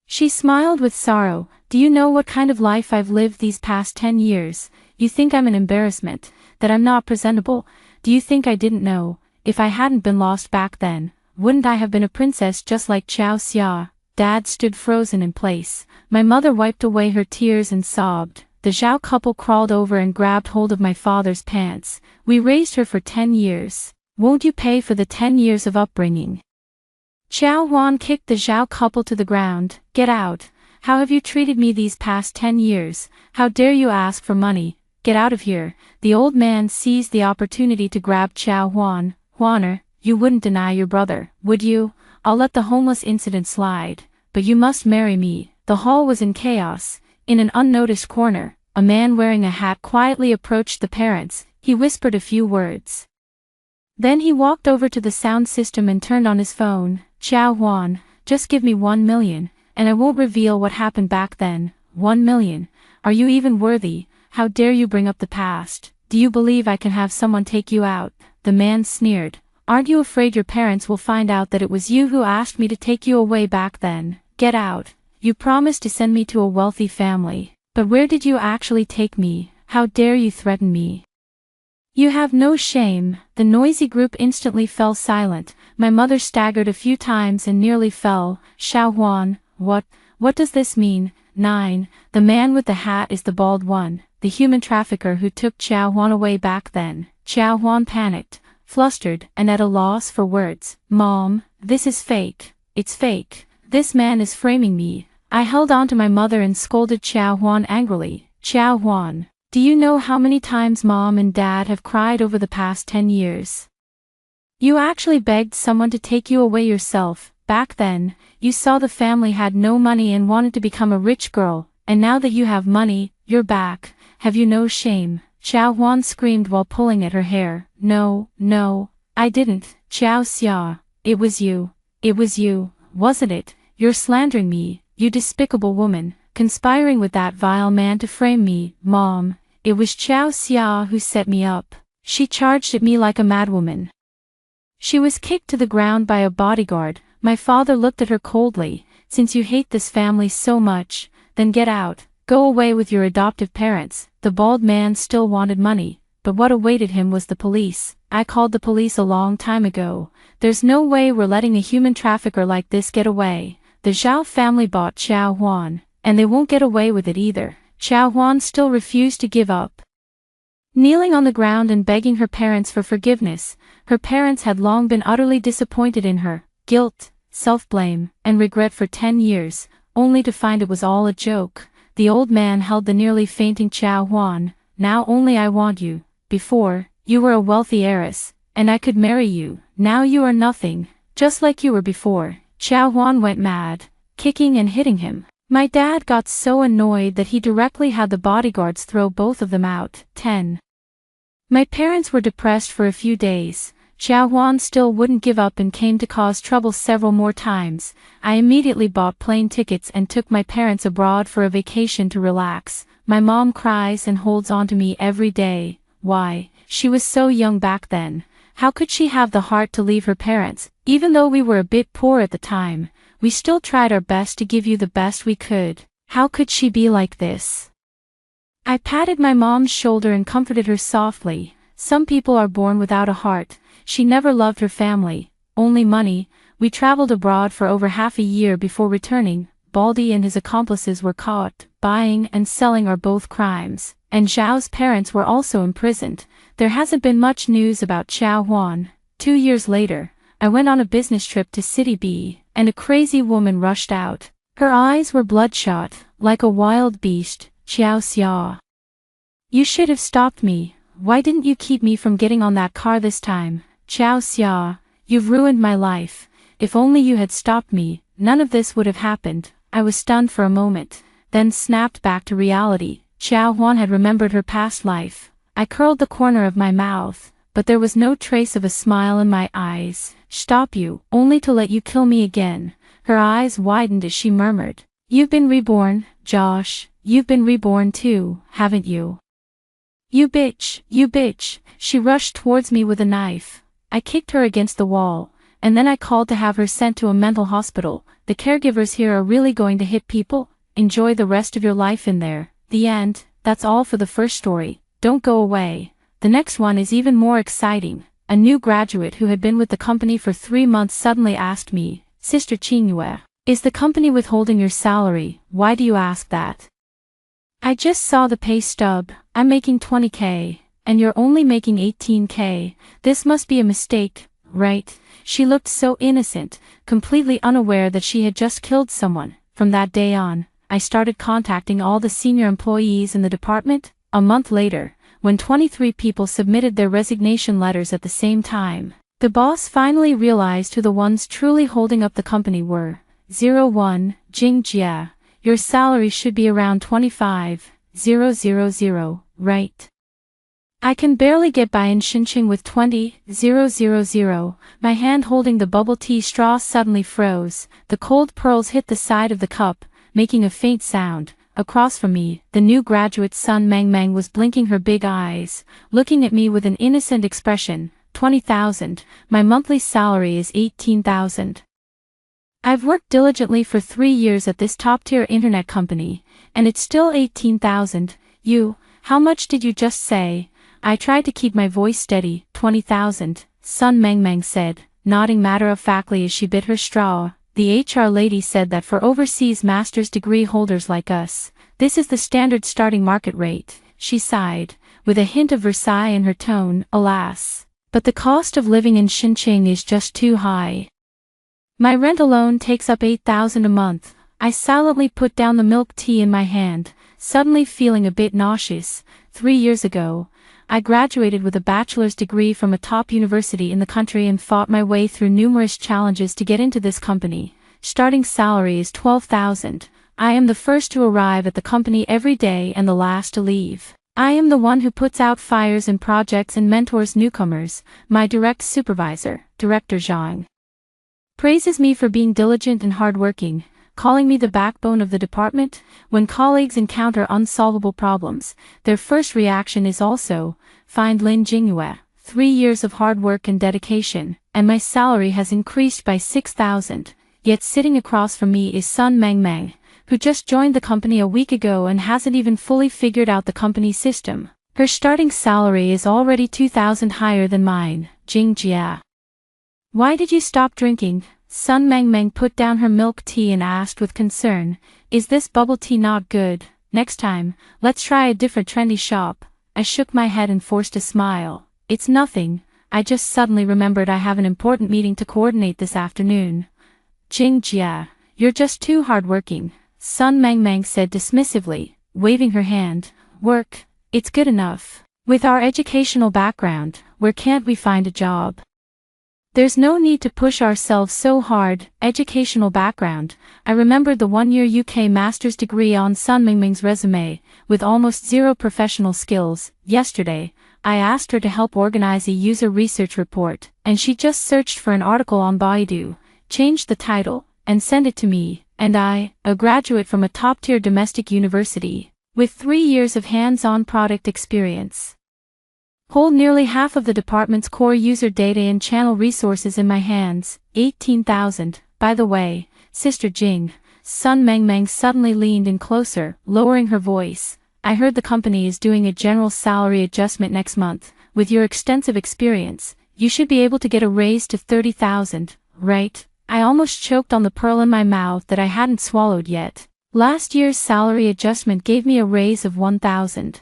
She smiled with sorrow. "Do you know what kind of life I've lived these past 10 years? You think I'm an embarrassment, that I'm not presentable? Do you think I didn't know? If I hadn't been lost back then, wouldn't I have been a princess just like Xiao Xia?" Dad stood frozen in place. My mother wiped away her tears and sobbed. The Zhao couple crawled over and grabbed hold of my father's pants. "We raised her for 10 years. Won't you pay for the 10 years of upbringing?" Xiao Huan kicked the Zhao couple to the ground. "Get out. How have you treated me these past 10 years? How dare you ask for money? Get out of here." The old man seized the opportunity to grab Xiao Huan. "Huaner, you wouldn't deny your brother, would you? I'll let the homeless incident slide, but you must marry me." The hall was in chaos. In an unnoticed corner, a man wearing a hat quietly approached the parents. He whispered a few words. Then he walked over to the sound system and turned on his phone. "Xiao Huan, just give me 1 million, and I won't reveal what happened back then." 1 million? Are you even worthy? How dare you bring up the past? Do you believe I can have someone take you out? The man sneered. "Aren't you afraid your parents will find out that it was you who asked me to take you away back then? Get out. You promised to send me to a wealthy family. But where did you actually take me? How dare you threaten me? You have no shame." The noisy group instantly fell silent. My mother staggered a few times and nearly fell. "Xiao Huan, what does this mean?" 9. The man with the hat is the bald one, the human trafficker who took Xiao Huan away back then. Xiao Huan panicked, flustered, and at a loss for words. "Mom, this is fake. It's fake. This man is framing me." I held on to my mother and scolded Xiao Huan angrily. "Xiao Huan, do you know how many times Mom and Dad have cried over the past 10 years? You actually begged someone to take you away yourself. Back then, you saw the family had no money and wanted to become a rich girl, and now that you have money, you're back. Have you no shame?" Xiao Huan screamed while pulling at her hair. No, I didn't." "Xiao Xia, it was you, wasn't it? You're slandering me, you despicable woman, conspiring with that vile man to frame me." "Mom, it was Xiao Xia who set me up. She charged at me like a madwoman. She was kicked to the ground by a bodyguard." My father looked at her coldly. "Since you hate this family so much, then get out. Go away with your adoptive parents." The bald man still wanted money, but what awaited him was the police. "I called the police a long time ago. There's no way we're letting a human trafficker like this get away. The Zhao family bought Xiao Huan, and they won't get away with it either." Xiao Huan still refused to give up. Kneeling on the ground and begging her parents for forgiveness, her parents had long been utterly disappointed in her. Guilt, self-blame, and regret for 10 years, only to find it was all a joke. The old man held the nearly fainting Xiao Huan. "Now only I want you. Before, you were a wealthy heiress, and I could marry you. Now you are nothing, just like you were before." Xiao Huan went mad, kicking and hitting him. My dad got so annoyed that he directly had the bodyguards throw both of them out. 10. My parents were depressed for a few days. Xiao Huan still wouldn't give up and came to cause trouble several more times. I immediately bought plane tickets and took my parents abroad for a vacation to relax. My mom cries and holds on to me every day. Why? She was so young back then. How could she have the heart to leave her parents? Even though we were a bit poor at the time, we still tried our best to give you the best we could. How could she be like this? I patted my mom's shoulder and comforted her softly. Some people are born without a heart. She never loved her family, only money. We traveled abroad for over half a year before returning. Baldi and his accomplices were caught. Buying and selling are both crimes, and Zhao's parents were also imprisoned. There hasn't been much news about Xiao Huan. 2 years later, I went on a business trip to City B, and a crazy woman rushed out. Her eyes were bloodshot, like a wild beast. "Xiao Xia, you should have stopped me. Why didn't you keep me from getting on that car this time? Xiao Xia, you've ruined my life. If only you had stopped me, none of this would have happened." I was stunned for a moment, then snapped back to reality. Xiao Huan had remembered her past life. I curled the corner of my mouth, but there was no trace of a smile in my eyes. "Stop you, only to let you kill me again." Her eyes widened as she murmured, "You've been reborn, Josh. You've been reborn too, haven't you? You bitch, you bitch." She rushed towards me with a knife. I kicked her against the wall, and then I called to have her sent to a mental hospital. "The caregivers here are really going to hit people? Enjoy the rest of your life in there." The end. That's all for the first story. Don't go away. The next one is even more exciting. A new graduate who had been with the company for 3 months suddenly asked me, "Sister Qingyue, is the company withholding your salary? Why do you ask that? I just saw the pay stub. I'm making 20K, and you're only making 18K. This must be a mistake, right?" She looked so innocent, completely unaware that she had just killed someone. From that day on, I started contacting all the senior employees in the department. A month later, when 23 people submitted their resignation letters at the same time, the boss finally realized who the ones truly holding up the company were. 01, Jingjia, your salary should be around 25,000, right? I can barely get by in Xinqing with 20,000. My hand holding the bubble tea straw suddenly froze. The cold pearls hit the side of the cup, making a faint sound. Across from me, the new graduate Sun Mengmeng was blinking her big eyes, looking at me with an innocent expression. 20,000. My monthly salary is 18,000. I've worked diligently for 3 years at this top-tier internet company, and it's still 18,000. You, how much did you just say? I tried to keep my voice steady. 20,000, Sun Mengmeng said, nodding matter-of-factly as she bit her straw. The HR lady said that for overseas master's degree holders like us, this is the standard starting market rate. She sighed, with a hint of Versailles in her tone. Alas, but the cost of living in Xinqing is just too high. My rent alone takes up 8,000 a month. I silently put down the milk tea in my hand, suddenly feeling a bit nauseous. 3 years ago, I graduated with a bachelor's degree from a top university in the country and fought my way through numerous challenges to get into this company. Starting salary is 12,000. I am the first to arrive at the company every day and the last to leave. I am the one who puts out fires in projects and mentors newcomers. My direct supervisor, Director Zhang, praises me for being diligent and hardworking, calling me the backbone of the department. When colleagues encounter unsolvable problems, their first reaction is also, find Lin Jingyue. 3 years of hard work and dedication, and my salary has increased by 6,000. Yet sitting across from me is Sun Mengmeng, who just joined the company a week ago and hasn't even fully figured out the company system. Her starting salary is already 2,000 higher than mine. Jingjia, why did you stop drinking? Sun Mengmeng put down her milk tea and asked with concern, is this bubble tea not good? Next time, let's try a different trendy shop. I shook my head and forced a smile. It's nothing, I just suddenly remembered I have an important meeting to coordinate this afternoon. Jingjia, you're just too hardworking, Sun Mengmeng said dismissively, waving her hand. Work, it's good enough. With our educational background, where can't we find a job? There's no need to push ourselves so hard. Educational background. I remembered the 1-year UK master's degree on Sun Mingming's resume, with almost zero professional skills. Yesterday, I asked her to help organize a user research report, and she just searched for an article on Baidu, changed the title, and sent it to me, and I, a graduate from a top-tier domestic university, with 3 years of hands-on product experience, hold nearly half of the department's core user data and channel resources in my hands. 18,000. By the way, Sister Jing, Sun Mengmeng suddenly leaned in closer, lowering her voice. I heard the company is doing a general salary adjustment next month. With your extensive experience, you should be able to get a raise to 30,000, right? I almost choked on the pearl in my mouth that I hadn't swallowed yet. Last year's salary adjustment gave me a raise of 1,000.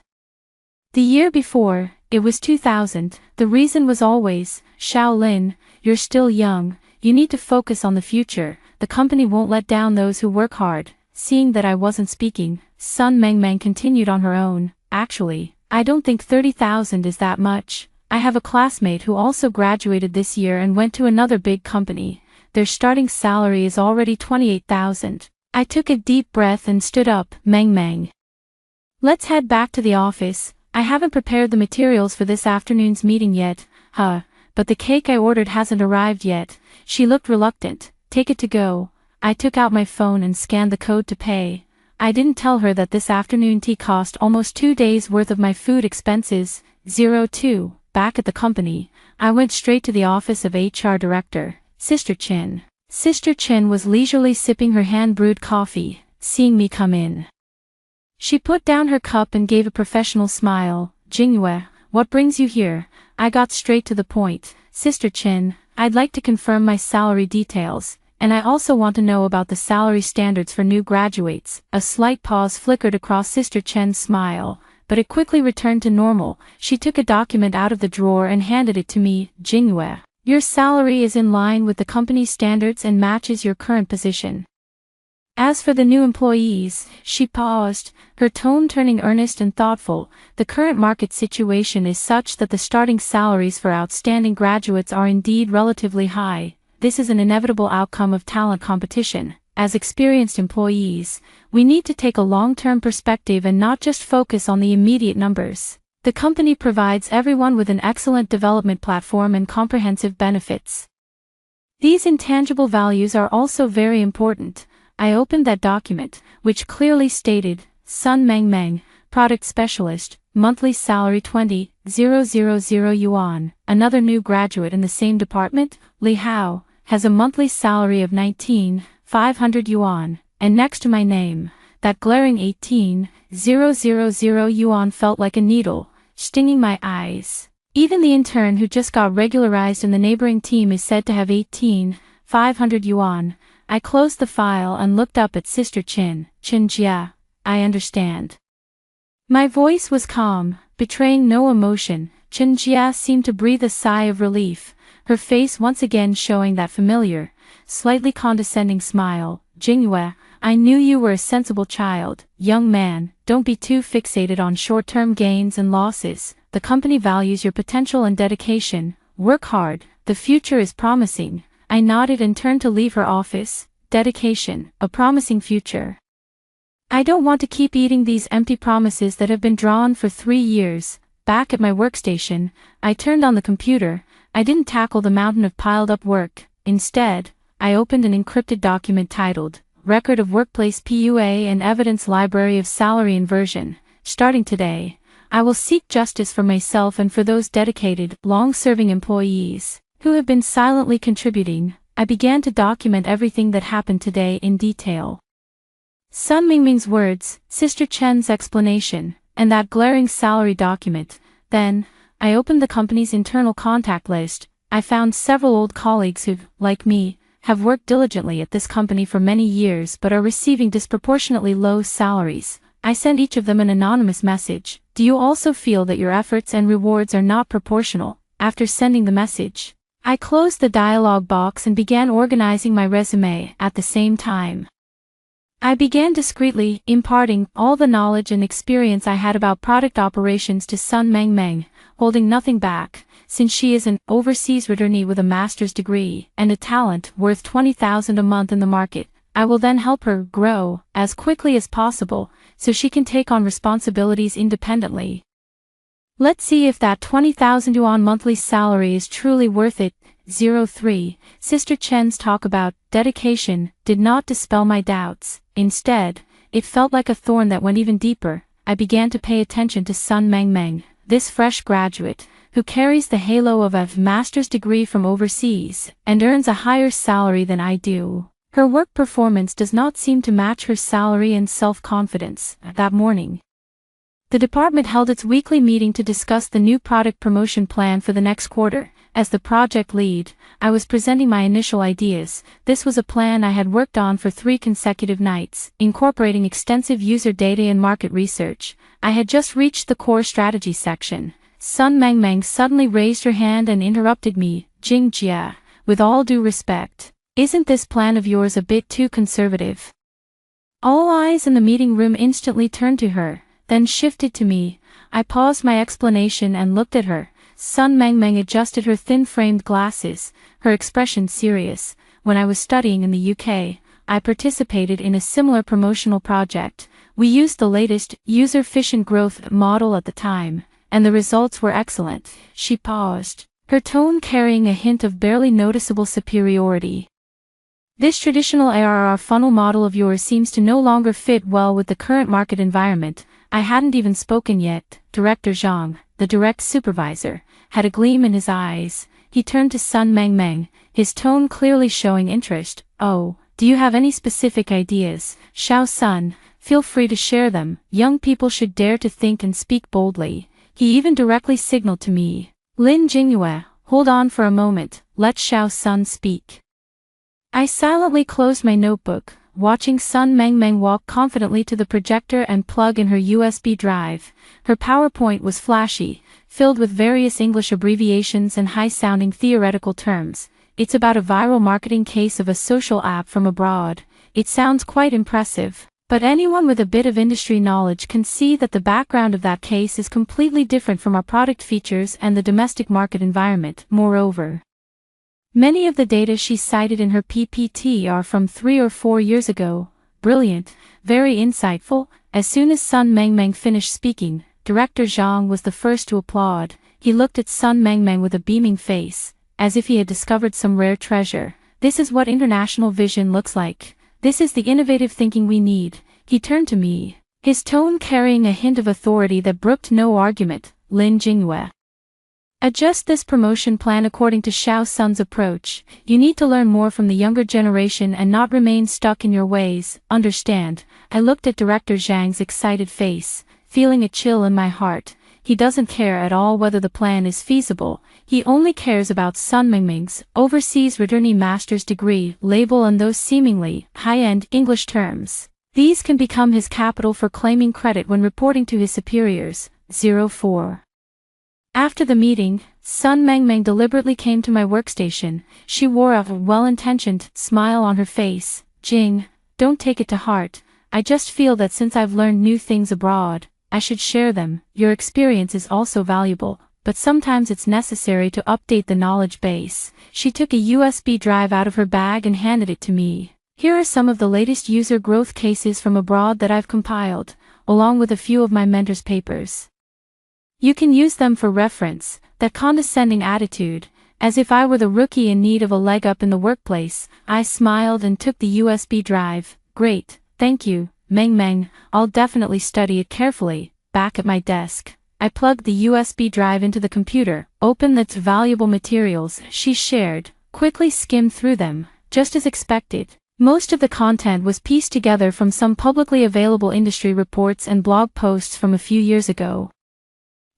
The year before, it was 2,000. The reason was always, Shaolin, you're still young, you need to focus on the future, the company won't let down those who work hard. Seeing that I wasn't speaking, Sun Mengmeng continued on her own. Actually, I don't think 30,000 is that much. I have a classmate who also graduated this year and went to another big company. Their starting salary is already 28,000. I took a deep breath and stood up. Mengmeng, let's head back to the office. I haven't prepared the materials for this afternoon's meeting yet, but the cake I ordered hasn't arrived yet. She looked reluctant. Take it to go. I took out my phone and scanned the code to pay. I didn't tell her that this afternoon tea cost almost 2 days' worth of my food expenses. 02. Back at the company, I went straight to the office of HR Director, Sister Chen. Sister Chen was leisurely sipping her hand-brewed coffee, seeing me come in. She put down her cup and gave a professional smile. Jingyue, what brings you here? I got straight to the point. Sister Chen, I'd like to confirm my salary details, and I also want to know about the salary standards for new graduates. A slight pause flickered across Sister Chen's smile, but it quickly returned to normal. She took a document out of the drawer and handed it to me. Jingyue, your salary is in line with the company's standards and matches your current position. As for the new employees, she paused, her tone turning earnest and thoughtful. The current market situation is such that the starting salaries for outstanding graduates are indeed relatively high. This is an inevitable outcome of talent competition. As experienced employees, we need to take a long-term perspective and not just focus on the immediate numbers. The company provides everyone with an excellent development platform and comprehensive benefits. These intangible values are also very important. I opened that document, which clearly stated, Sun Mengmeng, Product Specialist, monthly salary 20,000 yuan. Another new graduate in the same department, Li Hao, has a monthly salary of 19,500 yuan, and next to my name, that glaring 18,000 yuan felt like a needle, stinging my eyes. Even the intern who just got regularized in the neighboring team is said to have 18,500 yuan. I closed the file and looked up at Sister Chen. Jia, I understand. My voice was calm, betraying no emotion. Jia seemed to breathe a sigh of relief, her face once again showing that familiar, slightly condescending smile. Jingyue, I knew you were a sensible child. Young man, don't be too fixated on short-term gains and losses. The company values your potential and dedication. Work hard, the future is promising. I nodded and turned to leave her office. Dedication, a promising future. I don't want to keep eating these empty promises that have been drawn for 3 years. Back at my workstation, I turned on the computer. I didn't tackle the mountain of piled-up work. Instead, I opened an encrypted document titled, Record of Workplace PUA and Evidence Library of Salary Inversion. Starting today, I will seek justice for myself and for those dedicated, long-serving employees who have been silently contributing. I began to document everything that happened today in detail. Sun Mingming's words, Sister Chen's explanation, and that glaring salary document. Then, I opened the company's internal contact list. I found several old colleagues who, like me, have worked diligently at this company for many years but are receiving disproportionately low salaries. I sent each of them an anonymous message. Do you also feel that your efforts and rewards are not proportional? After sending the message, I closed the dialog box and began organizing my resume. At the same time, I began discreetly imparting all the knowledge and experience I had about product operations to Sun Mengmeng, holding nothing back. since she is an overseas returnee with a master's degree and a talent worth $20,000 a month in the market. I will then help her grow as quickly as possible so she can take on responsibilities independently. Let's see if that 20,000 yuan monthly salary is truly worth it. 03. Sister Chen's talk about dedication did not dispel my doubts. Instead, it felt like a thorn that went even deeper. I began to pay attention to Sun Mengmeng, this fresh graduate, who carries the halo of a master's degree from overseas and earns a higher salary than I do. Her work performance does not seem to match her salary and self-confidence. That morning, the department held its weekly meeting to discuss the new product promotion plan for the next quarter. As the project lead, I was presenting my initial ideas. This was a plan I had worked on for 3 consecutive nights, incorporating extensive user data and market research. I had just reached the core strategy section. Sun Mengmeng suddenly raised her hand and interrupted me. Jingjia, with all due respect, isn't this plan of yours a bit too conservative? All eyes in the meeting room instantly turned to her, then shifted to me. I paused my explanation and looked at her. Sun Mengmeng adjusted her thin-framed glasses, her expression serious. When I was studying in the UK, I participated in a similar promotional project. We used the latest, user-efficient growth model at the time, and the results were excellent. She paused, her tone carrying a hint of barely noticeable superiority. This traditional ARR funnel model of yours seems to no longer fit well with the current market environment. I hadn't even spoken yet. Director Zhang, the direct supervisor, had a gleam in his eyes. He turned to Sun Mengmeng, his tone clearly showing interest. Oh, do you have any specific ideas? Xiao Sun, feel free to share them. Young people should dare to think and speak boldly. He even directly signaled to me. Lin Jingyue, hold on for a moment, let Xiao Sun speak. I silently closed my notebook, watching Sun Mengmeng walk confidently to the projector and plug in her USB drive. Her PowerPoint was flashy, filled with various English abbreviations and high-sounding theoretical terms. It's about a viral marketing case of a social app from abroad. It sounds quite impressive, but anyone with a bit of industry knowledge can see that the background of that case is completely different from our product features and the domestic market environment. Moreover, many of the data she cited in her PPT are from 3 or 4 years ago. Brilliant, very insightful. As soon as Sun Mengmeng finished speaking, Director Zhang was the first to applaud. He looked at Sun Mengmeng with a beaming face, as if he had discovered some rare treasure. This is what international vision looks like. This is the innovative thinking we need. He turned to me, his tone carrying a hint of authority that brooked no argument. Lin Jingyue, adjust this promotion plan according to Xiao Sun's approach. You need to learn more from the younger generation and not remain stuck in your ways. Understand? I looked at Director Zhang's excited face, feeling a chill in my heart. He doesn't care at all whether the plan is feasible. He only cares about Sun Mengmeng's overseas returnee master's degree label and those seemingly high-end English terms. These can become his capital for claiming credit when reporting to his superiors. 04. After the meeting, Sun Mengmeng deliberately came to my workstation. She wore a well-intentioned smile on her face. Jing, don't take it to heart. I just feel that since I've learned new things abroad, I should share them. Your experience is also valuable, but sometimes it's necessary to update the knowledge base. She took a USB drive out of her bag and handed it to me. Here are some of the latest user growth cases from abroad that I've compiled, along with a few of my mentor's papers. You can use them for reference. That condescending attitude, as if I were the rookie in need of a leg up in the workplace. I smiled and took the USB drive. Great, thank you, Mengmeng. I'll definitely study it carefully. Back at my desk, I plugged the USB drive into the computer, opened the valuable materials she shared, quickly skimmed through them. Just as expected, most of the content was pieced together from some publicly available industry reports and blog posts from a few years ago.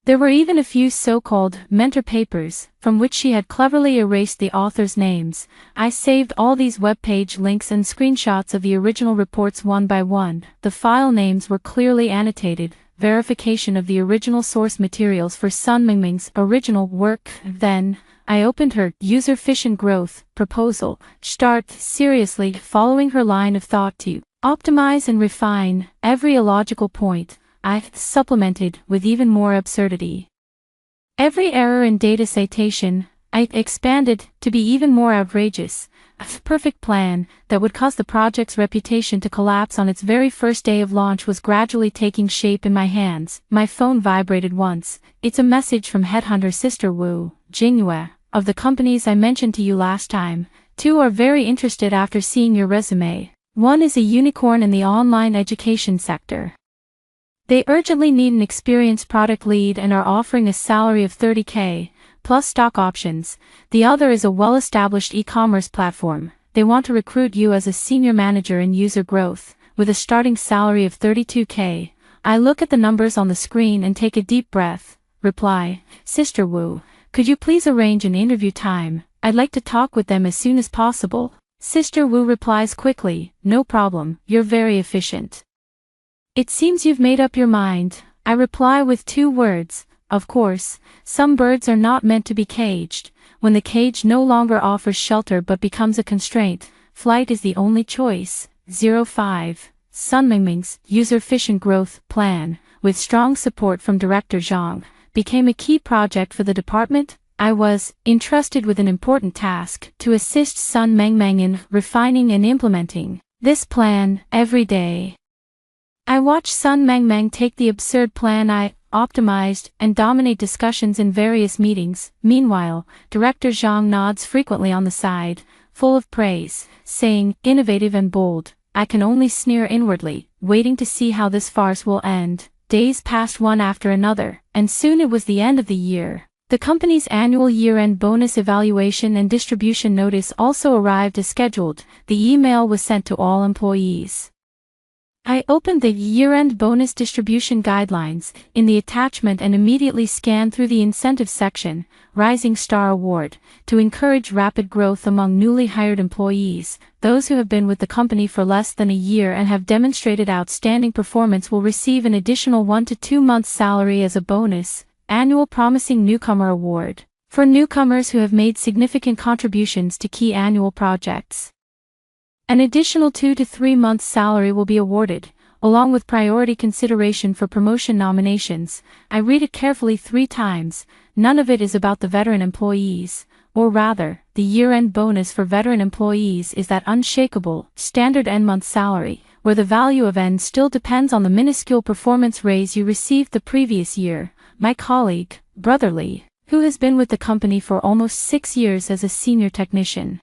There were even a few so-called mentor papers, from which she had cleverly erased the authors' names. I saved all these web page links and screenshots of the original reports one by one. The file names were clearly annotated, verification of the original source materials for Sun Mengmeng's original work. Then, I opened her user-efficient growth proposal. Start seriously following her line of thought to optimize and refine every illogical point. I supplemented with even more absurdity. Every error in data citation, I expanded to be even more outrageous. A perfect plan that would cause the project's reputation to collapse on its very first day of launch was gradually taking shape in my hands. My phone vibrated once. It's a message from headhunter Sister Wu Jingyue, of the companies I mentioned to you last time. Two are very interested after seeing your resume. One is a unicorn in the online education sector. They urgently need an experienced product lead and are offering a salary of 30K, plus stock options. The other is a well-established e-commerce platform. They want to recruit you as a senior manager in user growth, with a starting salary of 32K. I look at the numbers on the screen and take a deep breath. Reply, Sister Wu, could you please arrange an interview time? I'd like to talk with them as soon as possible. Sister Wu replies quickly, no problem, you're very efficient. It seems you've made up your mind. I reply with 2 words. Of course, some birds are not meant to be caged. When the cage no longer offers shelter but becomes a constraint, flight is the only choice. 05. Sun Mingming's user-efficient growth plan, with strong support from Director Zhang, became a key project for the department. I was entrusted with an important task to assist Sun Mengmeng in refining and implementing this plan every day. I watch Sun Mengmeng take the absurd plan I optimized and dominate discussions in various meetings. Meanwhile, Director Zhang nods frequently on the side, full of praise, saying, innovative and bold. I can only sneer inwardly, waiting to see how this farce will end. Days passed one after another, and soon it was the end of the year. The company's annual year-end bonus evaluation and distribution notice also arrived as scheduled. The email was sent to all employees. I opened the year-end bonus distribution guidelines in the attachment and immediately scanned through the incentive section, Rising Star Award, to encourage rapid growth among newly hired employees. Those who have been with the company for less than a year and have demonstrated outstanding performance will receive an additional 1 to 2 months' salary as a bonus. Annual Promising Newcomer Award, for newcomers who have made significant contributions to key annual projects. An additional 2 to 3 months' salary will be awarded, along with priority consideration for promotion nominations. I read it carefully 3 times. None of it is about the veteran employees, or rather, the year-end bonus for veteran employees is that unshakable, standard end-month salary, where the value of N still depends on the minuscule performance raise you received the previous year. My colleague, Brotherly, who has been with the company for almost 6 years as a senior technician.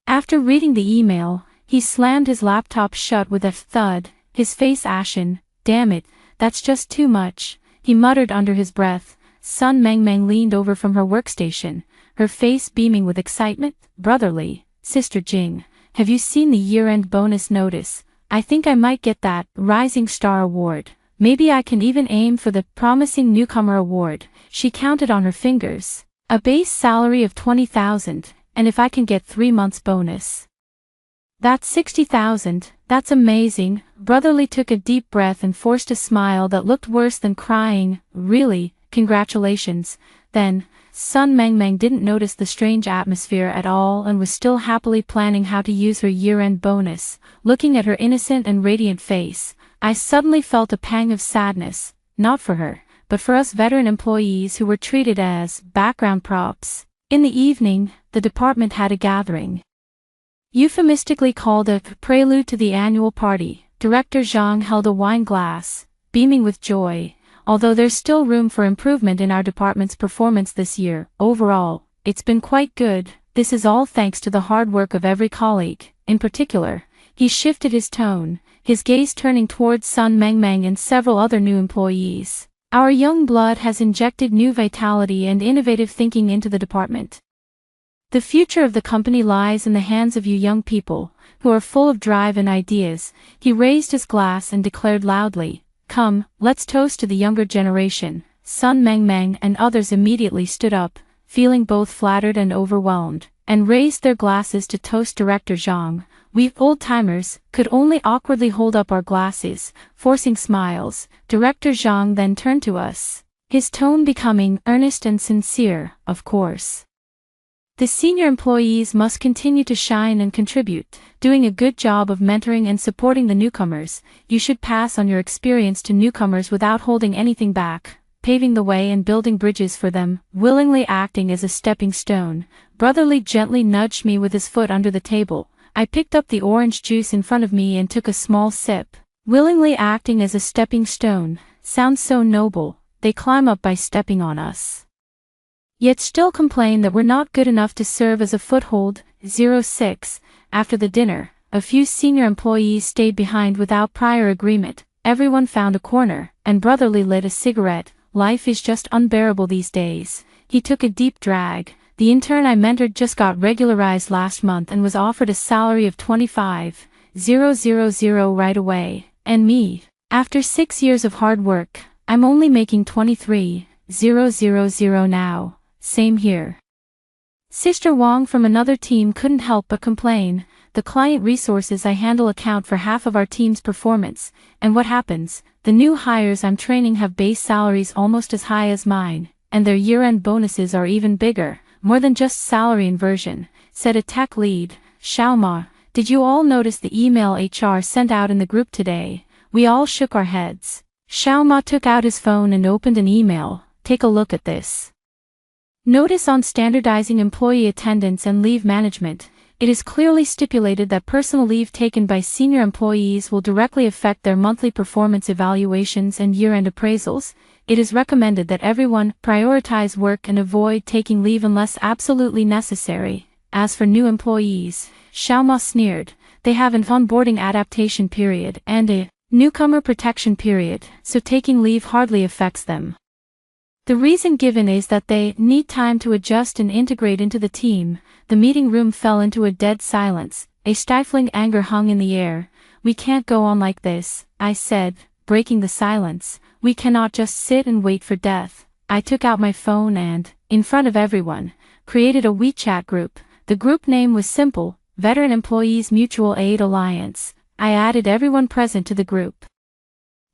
After reading the email, he slammed his laptop shut with a thud, his face ashen. Damn it, that's just too much, he muttered under his breath. Sun Mengmeng leaned over from her workstation, her face beaming with excitement. Brotherly, Sister Jing, have you seen the year-end bonus notice? I think I might get that Rising Star Award. Maybe I can even aim for the Promising Newcomer Award. She counted on her fingers. A base salary of 20,000. And if I can get 3 months bonus, that's 60,000, that's amazing. Brotherly took a deep breath and forced a smile that looked worse than crying. Really, congratulations. Then, Sun Mengmeng didn't notice the strange atmosphere at all and was still happily planning how to use her year-end bonus. Looking at her innocent and radiant face, I suddenly felt a pang of sadness, not for her, but for us veteran employees who were treated as background props. In the evening, the department had a gathering, euphemistically called a prelude to the annual party. Director Zhang held a wine glass, beaming with joy. Although there's still room for improvement in our department's performance this year, overall, it's been quite good. This is all thanks to the hard work of every colleague. In particular, he shifted his tone, his gaze turning towards Sun Mengmeng and several other new employees. Our young blood has injected new vitality and innovative thinking into the department. The future of the company lies in the hands of you young people, who are full of drive and ideas. He raised his glass and declared loudly, come, let's toast to the younger generation. Sun Mengmeng and others immediately stood up, feeling both flattered and overwhelmed, and raised their glasses to toast Director Zhang. We old-timers could only awkwardly hold up our glasses, forcing smiles. Director Zhang then turned to us, his tone becoming earnest and sincere. Of course, the senior employees must continue to shine and contribute, doing a good job of mentoring and supporting the newcomers. You should pass on your experience to newcomers without holding anything back. paving the way and building bridges for them, willingly acting as a stepping stone. Brotherly gently nudged me with his foot under the table. I picked up the orange juice in front of me and took a small sip. Willingly acting as a stepping stone sounds so noble. They climb up by stepping on us, yet still complain that we're not good enough to serve as a foothold. 06. After the dinner, a few senior employees stayed behind without prior agreement. Everyone found a corner, and Brotherly lit a cigarette. Life is just unbearable these days. He took a deep drag. The intern I mentored just got regularized last month and was offered a salary of 25,000 right away. And me, after 6 years of hard work, I'm only making 23,000 now. Same here. Sister Wong from another team couldn't help but complain. The client resources I handle account for half of our team's performance, and what happens? The new hires I'm training have base salaries almost as high as mine, and their year-end bonuses are even bigger, more than just salary inversion, said a tech lead. Xiaoma, did you all notice the email HR sent out in the group today? We all shook our heads. Xiaoma took out his phone and opened an email. Take a look at this. Notice on standardizing employee attendance and leave management. It is clearly stipulated that personal leave taken by senior employees will directly affect their monthly performance evaluations and year-end appraisals. It is recommended that everyone prioritize work and avoid taking leave unless absolutely necessary. As for new employees, Xiaoma sneered, they have an onboarding adaptation period and a newcomer protection period, so taking leave hardly affects them. The reason given is that they need time to adjust and integrate into the team. The meeting room fell into a dead silence. A stifling anger hung in the air. We can't go on like this, I said, breaking the silence. We cannot just sit and wait for death. I took out my phone and, in front of everyone, created a WeChat group. The group name was simple, Veteran Employees Mutual Aid Alliance. I added everyone present to the group.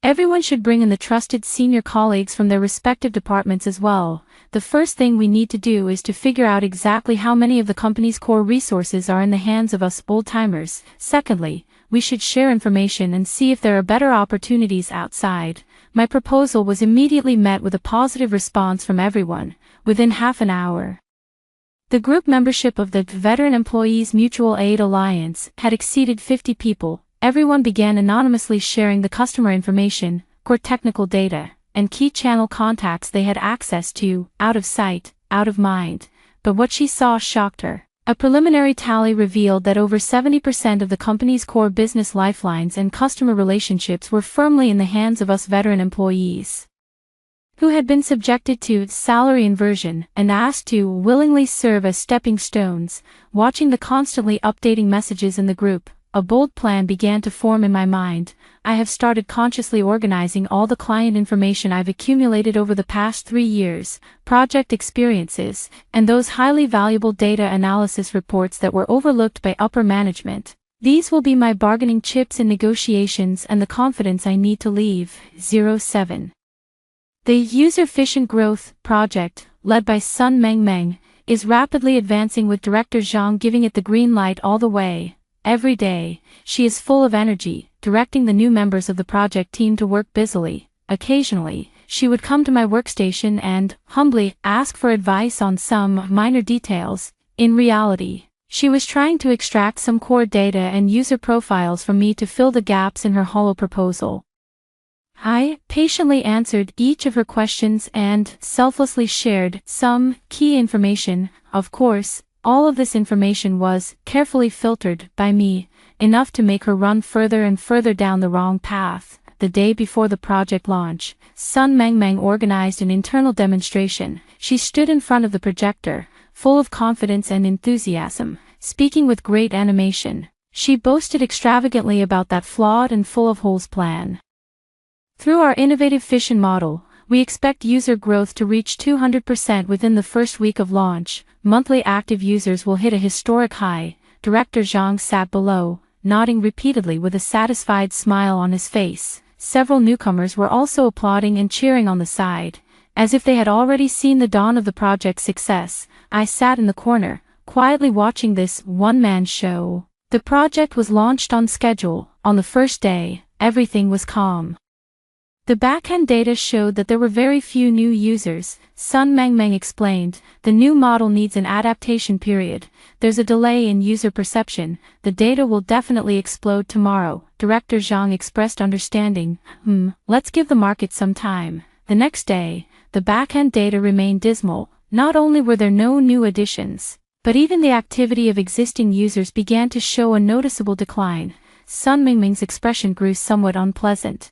Everyone should bring in the trusted senior colleagues from their respective departments as well. The first thing we need to do is to figure out exactly how many of the company's core resources are in the hands of us old-timers. Secondly, we should share information and see if there are better opportunities outside. My proposal was immediately met with a positive response from everyone, within half an hour. The group membership of the Veteran Employees Mutual Aid Alliance had exceeded 50 people. Everyone began anonymously sharing the customer information, core technical data, and key channel contacts they had access to, out of sight, out of mind. But what she saw shocked her. A preliminary tally revealed that over 70% of the company's core business lifelines and customer relationships were firmly in the hands of us veteran employees, who had been subjected to salary inversion and asked to willingly serve as stepping stones. Watching the constantly updating messages in the group, a bold plan began to form in my mind. I have started consciously organizing all the client information I've accumulated over the past 3 years, project experiences, and those highly valuable data analysis reports that were overlooked by upper management. These will be my bargaining chips in negotiations and the confidence I need to leave. 07. The User-Efficient Growth project, led by Sun Mengmeng, is rapidly advancing with Director Zhang giving it the green light all the way. Every day, she is full of energy, directing the new members of the project team to work busily. Occasionally, she would come to my workstation and, humbly, ask for advice on some minor details. In reality, she was trying to extract some core data and user profiles from me to fill the gaps in her hollow proposal. I patiently answered each of her questions and selflessly shared some key information. Of course, all of this information was carefully filtered by me, enough to make her run further and further down the wrong path. The day before the project launch, Sun Mengmeng organized an internal demonstration. She stood in front of the projector, full of confidence and enthusiasm, speaking with great animation. She boasted extravagantly about that flawed and full of holes plan. Through our innovative fission model, we expect user growth to reach 200% within the first week of launch. Monthly active users will hit a historic high. Director Zhang sat below, nodding repeatedly with a satisfied smile on his face. Several newcomers were also applauding and cheering on the side, as if they had already seen the dawn of the project's success. I sat in the corner, quietly watching this one-man show. The project was launched on schedule. On the first day, everything was calm. The backend data showed that there were very few new users. Sun Mengmeng explained, the new model needs an adaptation period. There's a delay in user perception. The data will definitely explode tomorrow. Director Zhang expressed understanding. Let's give the market some time. The next day, the backend data remained dismal. Not only were there no new additions, but even the activity of existing users began to show a noticeable decline. Sun Mengmeng's expression grew somewhat unpleasant.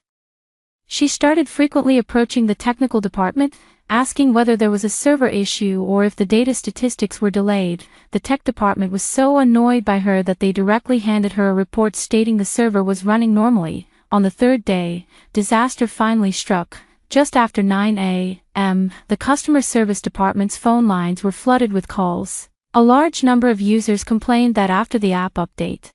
She started frequently approaching the technical department, asking whether there was a server issue or if the data statistics were delayed. The tech department was so annoyed by her that they directly handed her a report stating the server was running normally. On the third day, disaster finally struck. Just after 9 a.m., the customer service department's phone lines were flooded with calls. A large number of users complained that after the app update,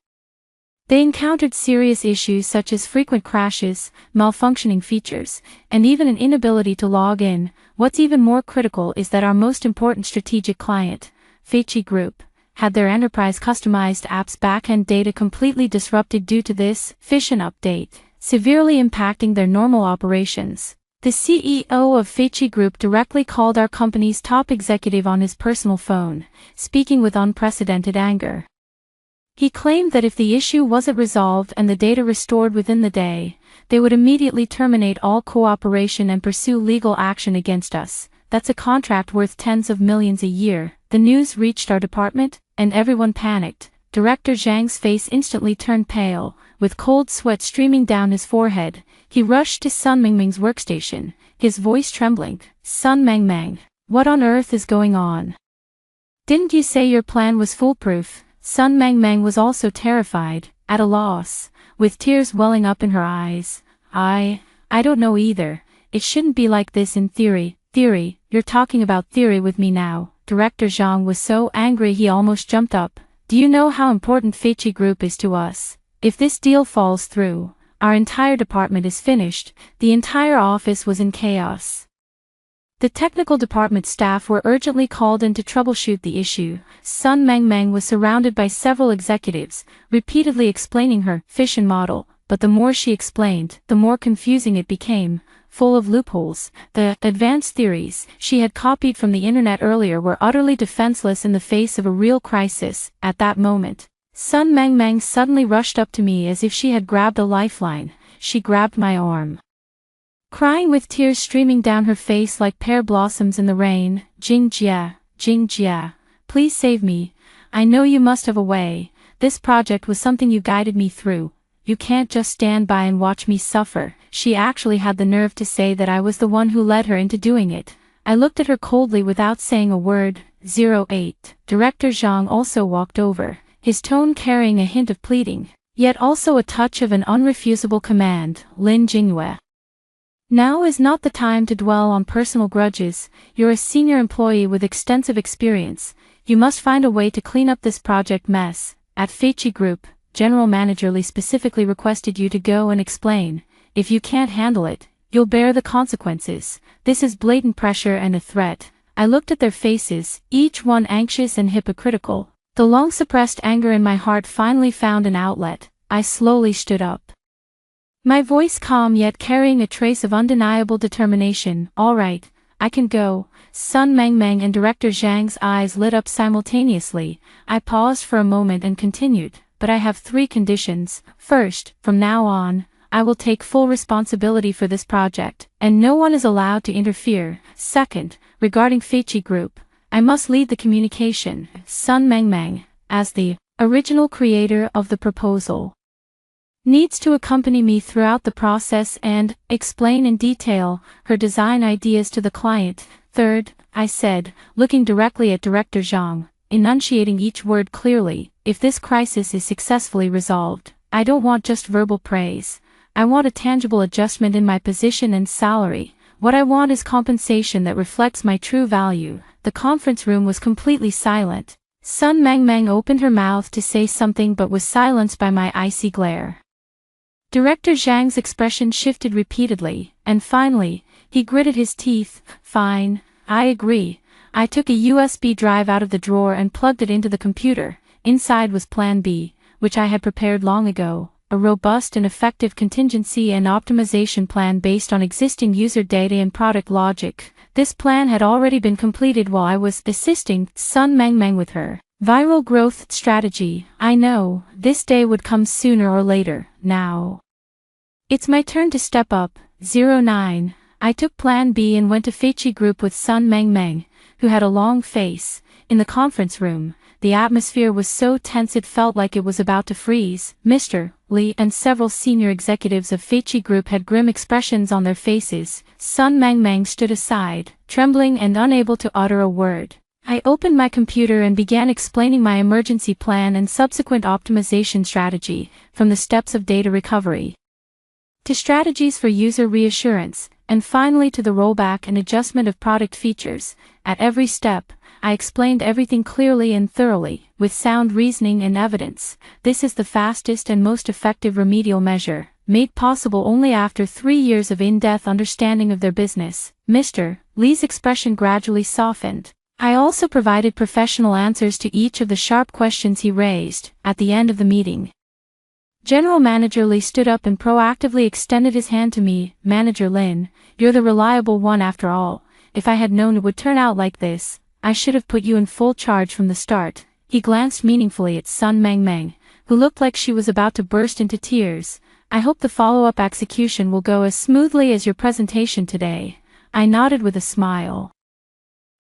they encountered serious issues such as frequent crashes, malfunctioning features, and even an inability to log in. What's even more critical is that our most important strategic client, Feichi Group, had their enterprise customized apps backend data completely disrupted due to this fission update, severely impacting their normal operations. The CEO of Feichi Group directly called our company's top executive on his personal phone, speaking with unprecedented anger. He claimed that if the issue wasn't resolved and the data restored within the day, they would immediately terminate all cooperation and pursue legal action against us. That's a contract worth tens of millions a year. The news reached our department, and everyone panicked. Director Zhang's face instantly turned pale, with cold sweat streaming down his forehead. He rushed to Sun Mengmeng's workstation, his voice trembling. Sun Mengmeng, what on earth is going on? Didn't you say your plan was foolproof? Sun Mengmeng was also terrified, at a loss, with tears welling up in her eyes. I don't know either. It shouldn't be like this in theory. Theory? You're talking about theory with me now. Director Zhang was so angry he almost jumped up. Do you know how important Feichi Group is to us? If this deal falls through, our entire department is finished. The entire office was in chaos. The technical department staff were urgently called in to troubleshoot the issue. Sun Mengmeng was surrounded by several executives, repeatedly explaining her fission model, but the more she explained, the more confusing it became, full of loopholes. The advanced theories she had copied from the internet earlier were utterly defenseless in the face of a real crisis. At that moment, Sun Mengmeng suddenly rushed up to me as if she had grabbed a lifeline. She grabbed my arm, crying with tears streaming down her face like pear blossoms in the rain. Jingjia, please save me. I know you must have a way. This project was something you guided me through. You can't just stand by and watch me suffer. She actually had the nerve to say that I was the one who led her into doing it. I looked at her coldly without saying a word. 08. Director Zhang also walked over, his tone carrying a hint of pleading, yet also a touch of an unrefusable command. Lin Jingyue, now is not the time to dwell on personal grudges. You're a senior employee with extensive experience. You must find a way to clean up this project mess. At Feichi Group, General Manager Li specifically requested you to go and explain. If you can't handle it, you'll bear the consequences. This is blatant pressure and a threat. I looked at their faces, each one anxious and hypocritical. The long-suppressed anger in my heart finally found an outlet. I slowly stood up, my voice calm yet carrying a trace of undeniable determination. All right, I can go. Sun Mengmeng and Director Zhang's eyes lit up simultaneously. I paused for a moment and continued, but I have 3 conditions. First, from now on, I will take full responsibility for this project, and no one is allowed to interfere. Second, regarding Feichi Group, I must lead the communication. Sun Mengmeng, as the original creator of the proposal, needs to accompany me throughout the process and explain in detail her design ideas to the client. Third, I said, looking directly at Director Zhang, enunciating each word clearly, if this crisis is successfully resolved, I don't want just verbal praise. I want a tangible adjustment in my position and salary. What I want is compensation that reflects my true value. The conference room was completely silent. Sun Mengmeng opened her mouth to say something but was silenced by my icy glare. Director Zhang's expression shifted repeatedly, and finally, he gritted his teeth. Fine, I agree. I took a USB drive out of the drawer and plugged it into the computer. Inside was Plan B, which I had prepared long ago. a robust and effective contingency and optimization plan based on existing user data and product logic. This plan had already been completed while I was assisting Sun Mengmeng with her viral growth strategy. I know, this day would come sooner or later. Now it's my turn to step up. 09. I took Plan B and went to Feichi Group with Sun Mengmeng, who had a long face. In the conference room, the atmosphere was so tense it felt like it was about to freeze. Mr. Li and several senior executives of Feichi Group had grim expressions on their faces. Sun Mengmeng stood aside, trembling and unable to utter a word. I opened my computer and began explaining my emergency plan and subsequent optimization strategy, from the steps of data recovery to strategies for user reassurance, and finally to the rollback and adjustment of product features. At every step, I explained everything clearly and thoroughly, with sound reasoning and evidence. This is the fastest and most effective remedial measure, made possible only after 3 years of in-depth understanding of their business. Mr. Li's expression gradually softened. I also provided professional answers to each of the sharp questions he raised. At the end of the meeting, General Manager Li stood up and proactively extended his hand to me. Manager Lin, you're the reliable one after all. If I had known it would turn out like this, I should have put you in full charge from the start. He glanced meaningfully at Sun Mengmeng, who looked like she was about to burst into tears. I hope the follow-up execution will go as smoothly as your presentation today. I nodded with a smile.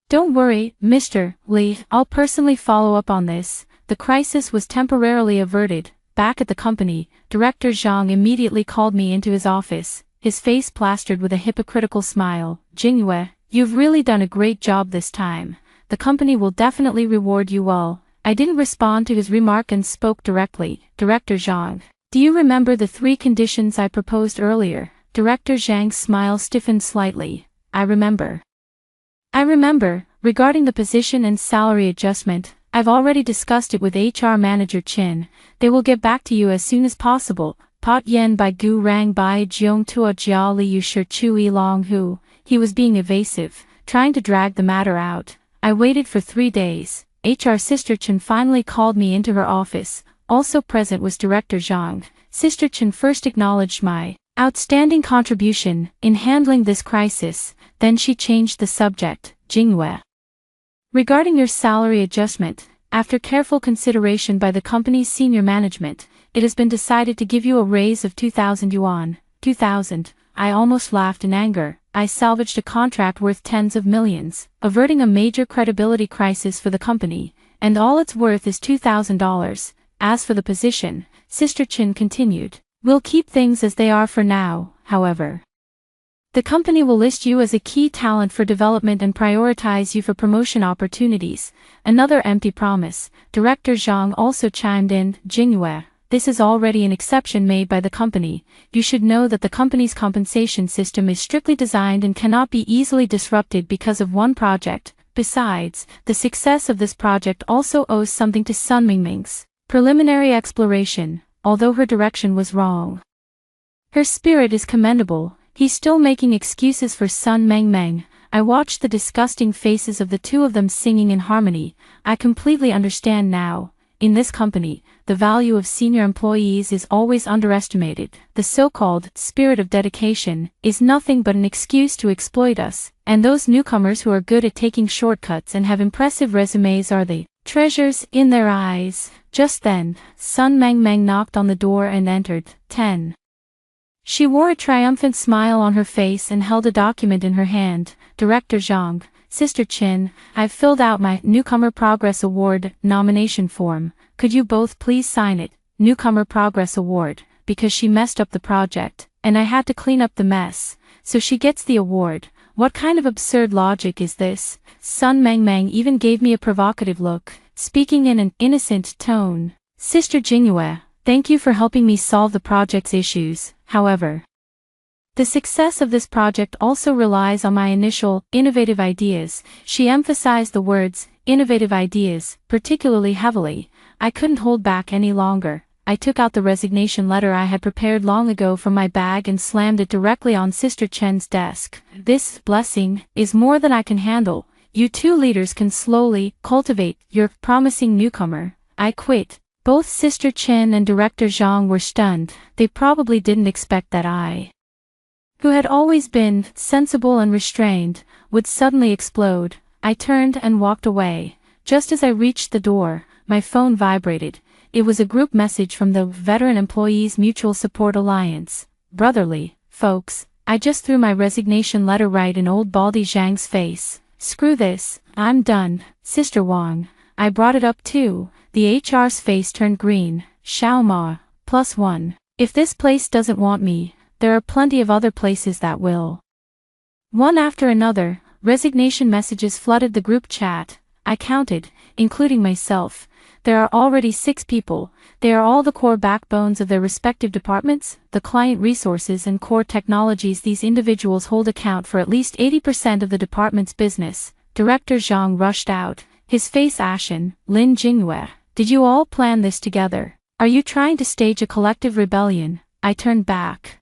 Don't worry, Mr. Li, I'll personally follow up on this. The crisis was temporarily averted. Back at the company, Director Zhang immediately called me into his office, his face plastered with a hypocritical smile. Jingyue, you've really done a great job this time. The company will definitely reward you well. I didn't respond to his remark and spoke directly. Director Zhang, do you remember the 3 conditions I proposed earlier? Director Zhang's smile stiffened slightly. I remember. Regarding the position and salary adjustment, I've already discussed it with HR Manager Qin. They will get back to you as soon as possible. Pot Yen Bai Gu Rang Bai Jiong Tua Jia Li Yu Shi Chu Yi Long Hu. He was being evasive, trying to drag the matter out. I waited for 3 days. HR Sister Chen finally called me into her office. Also present was Director Zhang. Sister Chen first acknowledged my outstanding contribution in handling this crisis, then she changed the subject. Jingyue, regarding your salary adjustment, after careful consideration by the company's senior management, it has been decided to give you a raise of 2,000 yuan. 2,000. I almost laughed in anger. I salvaged a contract worth tens of millions, averting a major credibility crisis for the company, and all it's worth is $2,000. As for the position, Sister Chen continued, we'll keep things as they are for now, however. The company will list you as a key talent for development and prioritize you for promotion opportunities. Another empty promise. Director Zhang also chimed in. Jingyue, this is already an exception made by the company. You should know that the company's compensation system is strictly designed and cannot be easily disrupted because of one project. Besides, the success of this project also owes something to Sun Mengmeng's preliminary exploration, although her direction was wrong. Her spirit is commendable. He's still making excuses for Sun Mengmeng. I watched the disgusting faces of the 2 of them singing in harmony. I completely understand now. In this company, the value of senior employees is always underestimated. The so-called spirit of dedication is nothing but an excuse to exploit us, and those newcomers who are good at taking shortcuts and have impressive resumes are the treasures in their eyes. Just then, Sun Mengmeng knocked on the door and entered. 10. She wore a triumphant smile on her face and held a document in her hand. Director Zhang, Sister Chen, I've filled out my Newcomer Progress Award nomination form. Could you both please sign it? Newcomer Progress Award, because she messed up the project, and I had to clean up the mess, so she gets the award. What kind of absurd logic is this? Sun Mengmeng even gave me a provocative look, speaking in an innocent tone. Sister Jingyue, thank you for helping me solve the project's issues. However, the success of this project also relies on my initial, innovative ideas. She emphasized the words, innovative ideas, particularly heavily. I couldn't hold back any longer. I took out the resignation letter I had prepared long ago from my bag and slammed it directly on Sister Chen's desk. This blessing is more than I can handle. You 2 leaders can slowly cultivate your promising newcomer. I quit. Both Sister Chen and Director Zhang were stunned. They probably didn't expect that I, who had always been sensible and restrained, would suddenly explode. I turned and walked away. Just as I reached the door, my phone vibrated. It was a group message from the Veteran Employees Mutual Support Alliance. Brotherly, folks, I just threw my resignation letter right in old Baldy Zhang's face. Screw this, I'm done. Sister Wang, I brought it up too. The HR's face turned green. Xiao Ma, +1. If this place doesn't want me, there are plenty of other places that will. One after another, resignation messages flooded the group chat. I counted, including myself. There are already 6 people. They are all the core backbones of their respective departments. The client resources and core technologies these individuals hold account for at least 80% of the department's business. Director Zhang rushed out, his face ashen. Lin Jingyue, did you all plan this together? Are you trying to stage a collective rebellion? I turned back,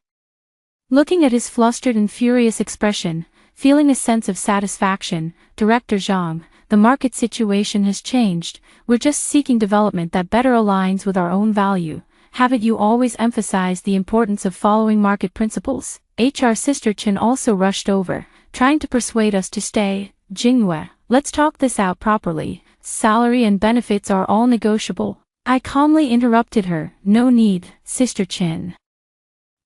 looking at his flustered and furious expression, feeling a sense of satisfaction. Director Zhang, the market situation has changed. We're just seeking development that better aligns with our own value. Haven't you always emphasized the importance of following market principles? HR Sister Chen also rushed over, trying to persuade us to stay. Jingyue, let's talk this out properly. Salary and benefits are all negotiable. I calmly interrupted her. No need, Sister Chen.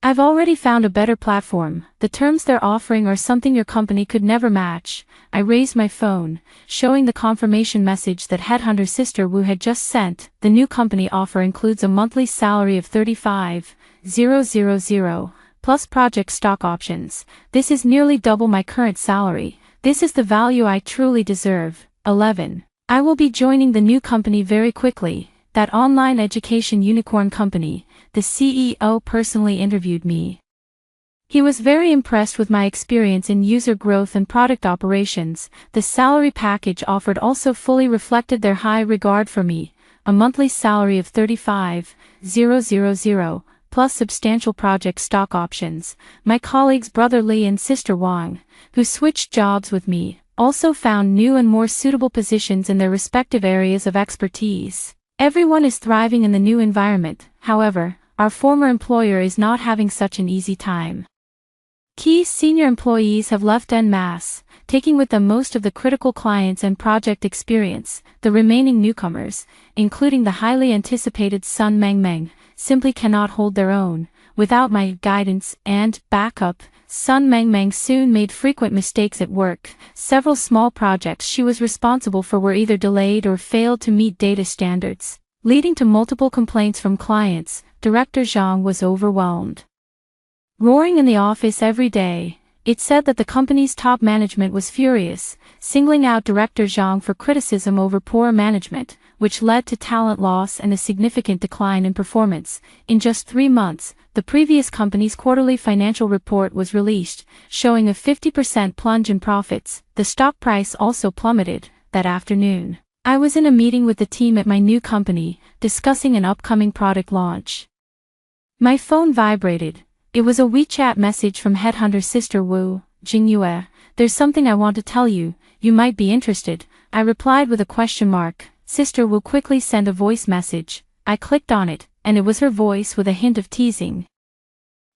I've already found a better platform. The terms they're offering are something your company could never match. I raised my phone, showing the confirmation message that Headhunter Sister Wu had just sent. The new company offer includes a monthly salary of 35,000 plus project stock options. This is nearly double my current salary. This is the value I truly deserve. 11. I will be joining the new company very quickly. That online education unicorn company. The CEO personally interviewed me. He was very impressed with my experience in user growth and product operations. The salary package offered also fully reflected their high regard for me. A monthly salary of 35,000 plus substantial project stock options. My colleagues Brother Li and Sister Wang, who switched jobs with me, also found new and more suitable positions in their respective areas of expertise. Everyone is thriving in the new environment. However, our former employer is not having such an easy time. Key senior employees have left en masse, taking with them most of the critical clients and project experience. The remaining newcomers, including the highly anticipated Sun Mengmeng, simply cannot hold their own. Without my guidance and backup, Sun Mengmeng soon made frequent mistakes at work. Several small projects she was responsible for were either delayed or failed to meet data standards, leading to multiple complaints from clients. Director Zhang was overwhelmed. Roaring in the office every day, it said that the company's top management was furious, singling out Director Zhang for criticism over poor management, which led to talent loss and a significant decline in performance. In just 3 months, the previous company's quarterly financial report was released, showing a 50% plunge in profits. The stock price also plummeted. That afternoon, I was in a meeting with the team at my new company, discussing an upcoming product launch. My phone vibrated. It was a WeChat message from Headhunter Sister Wu. Jingyue, there's something I want to tell you. You might be interested. I replied with a question mark. Sister Wu quickly sent a voice message. I clicked on it, and it was her voice with a hint of teasing.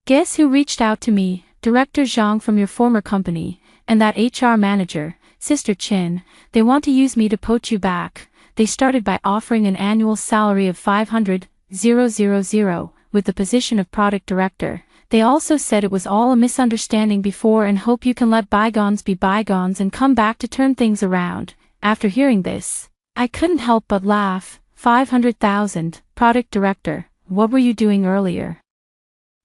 Guess who reached out to me? Director Zhang from your former company, and that HR manager, Sister Chen. They want to use me to poach you back. They started by offering an annual salary of 500,000 with the position of product director. They also said it was all a misunderstanding before and hope you can let bygones be bygones and come back to turn things around. After hearing this, I couldn't help but laugh. 500,000, product director, what were you doing earlier?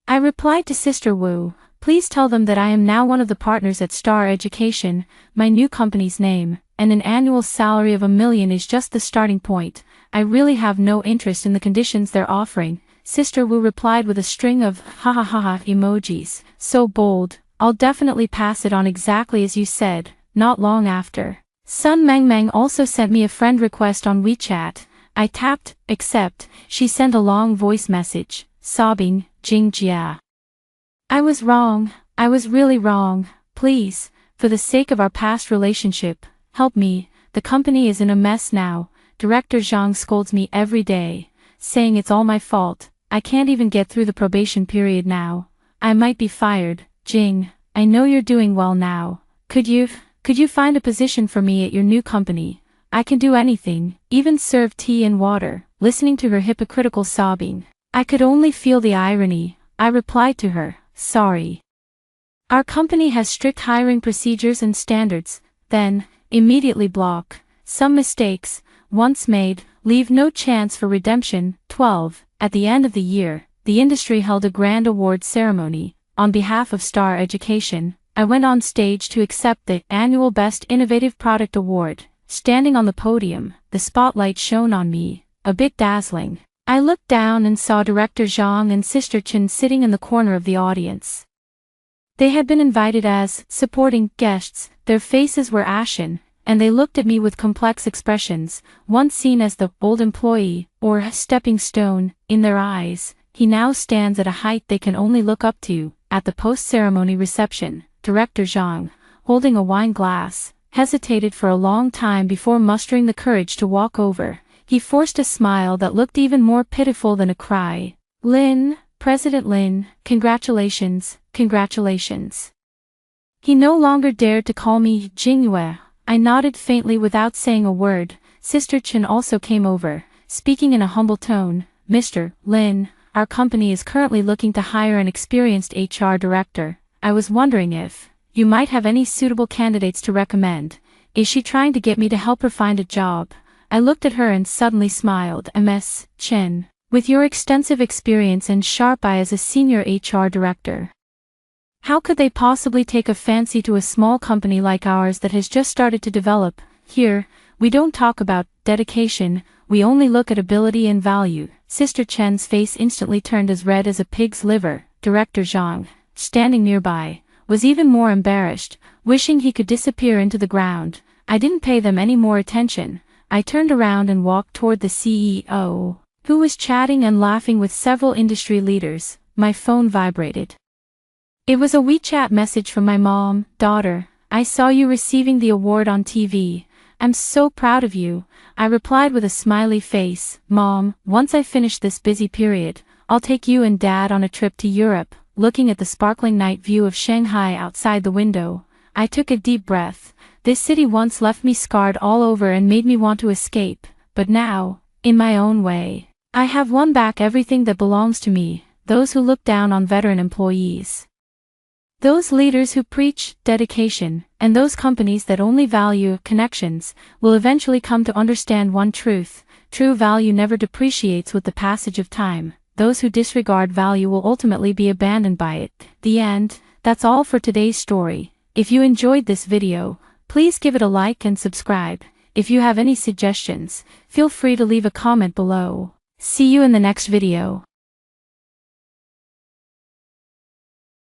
I replied to Sister Wu, please tell them that I am now one of the partners at Star Education, my new company's name, and an annual salary of $1 million is just the starting point. I really have no interest in the conditions they're offering. Sister Wu replied with a string of ha ha ha ha emojis. So bold, I'll definitely pass it on exactly as you said. Not long after, Sun Mengmeng also sent me a friend request on WeChat. I tapped accept. She sent a long voice message, sobbing, Jingjia. I was wrong. I was really wrong. Please, for the sake of our past relationship, help me. The company is in a mess now. Director Zhang scolds me every day. saying it's all my fault. I can't even get through the probation period now. I might be fired. Jing, I know you're doing well now. Could you find a position for me at your new company? I can do anything, even serve tea and water. Listening to her hypocritical sobbing, I could only feel the irony. I replied to her, sorry. Our company has strict hiring procedures and standards. Then, immediately block. Some mistakes, once made, leave no chance for redemption. 12. At the end of the year, the industry held a grand award ceremony. On behalf of Star Education, I went on stage to accept the annual Best Innovative Product Award. Standing on the podium, the spotlight shone on me, a bit dazzling. I looked down and saw Director Zhang and Sister Chen sitting in the corner of the audience. They had been invited as supporting guests. Their faces were ashen, and they looked at me with complex expressions. Once seen as the old employee, or a stepping stone, in their eyes, he now stands at a height they can only look up to. At the post-ceremony reception, Director Zhang, holding a wine glass, hesitated for a long time before mustering the courage to walk over. He forced a smile that looked even more pitiful than a cry. Lin, President Lin, congratulations, congratulations. He no longer dared to call me Jingyue. I nodded faintly without saying a word. Sister Chen also came over, speaking in a humble tone. Mr. Lin, our company is currently looking to hire an experienced HR director. I was wondering if you might have any suitable candidates to recommend. Is she trying to get me to help her find a job? I looked at her and suddenly smiled. Ms. Chen, with your extensive experience and sharp eye as a senior HR director, how could they possibly take a fancy to a small company like ours that has just started to develop? Here, we don't talk about dedication, we only look at ability and value. Sister Chen's face instantly turned as red as a pig's liver. Director Zhang, standing nearby, was even more embarrassed, wishing he could disappear into the ground. I didn't pay them any more attention. I turned around and walked toward the CEO, who was chatting and laughing with several industry leaders. My phone vibrated. It was a WeChat message from my mom. Daughter, I saw you receiving the award on TV. I'm so proud of you. I replied with a smiley face. Mom, once I finish this busy period, I'll take you and Dad on a trip to Europe. Looking at the sparkling night view of Shanghai outside the window, I took a deep breath. This city once left me scarred all over and made me want to escape, but now, in my own way, I have won back everything that belongs to me. Those who look down on veteran employees, those leaders who preach dedication, and those companies that only value connections, will eventually come to understand one truth: true value never depreciates with the passage of time. Those who disregard value will ultimately be abandoned by it. The end. That's all for today's story. If you enjoyed this video, please give it a like and subscribe. If you have any suggestions, feel free to leave a comment below. See you in the next video.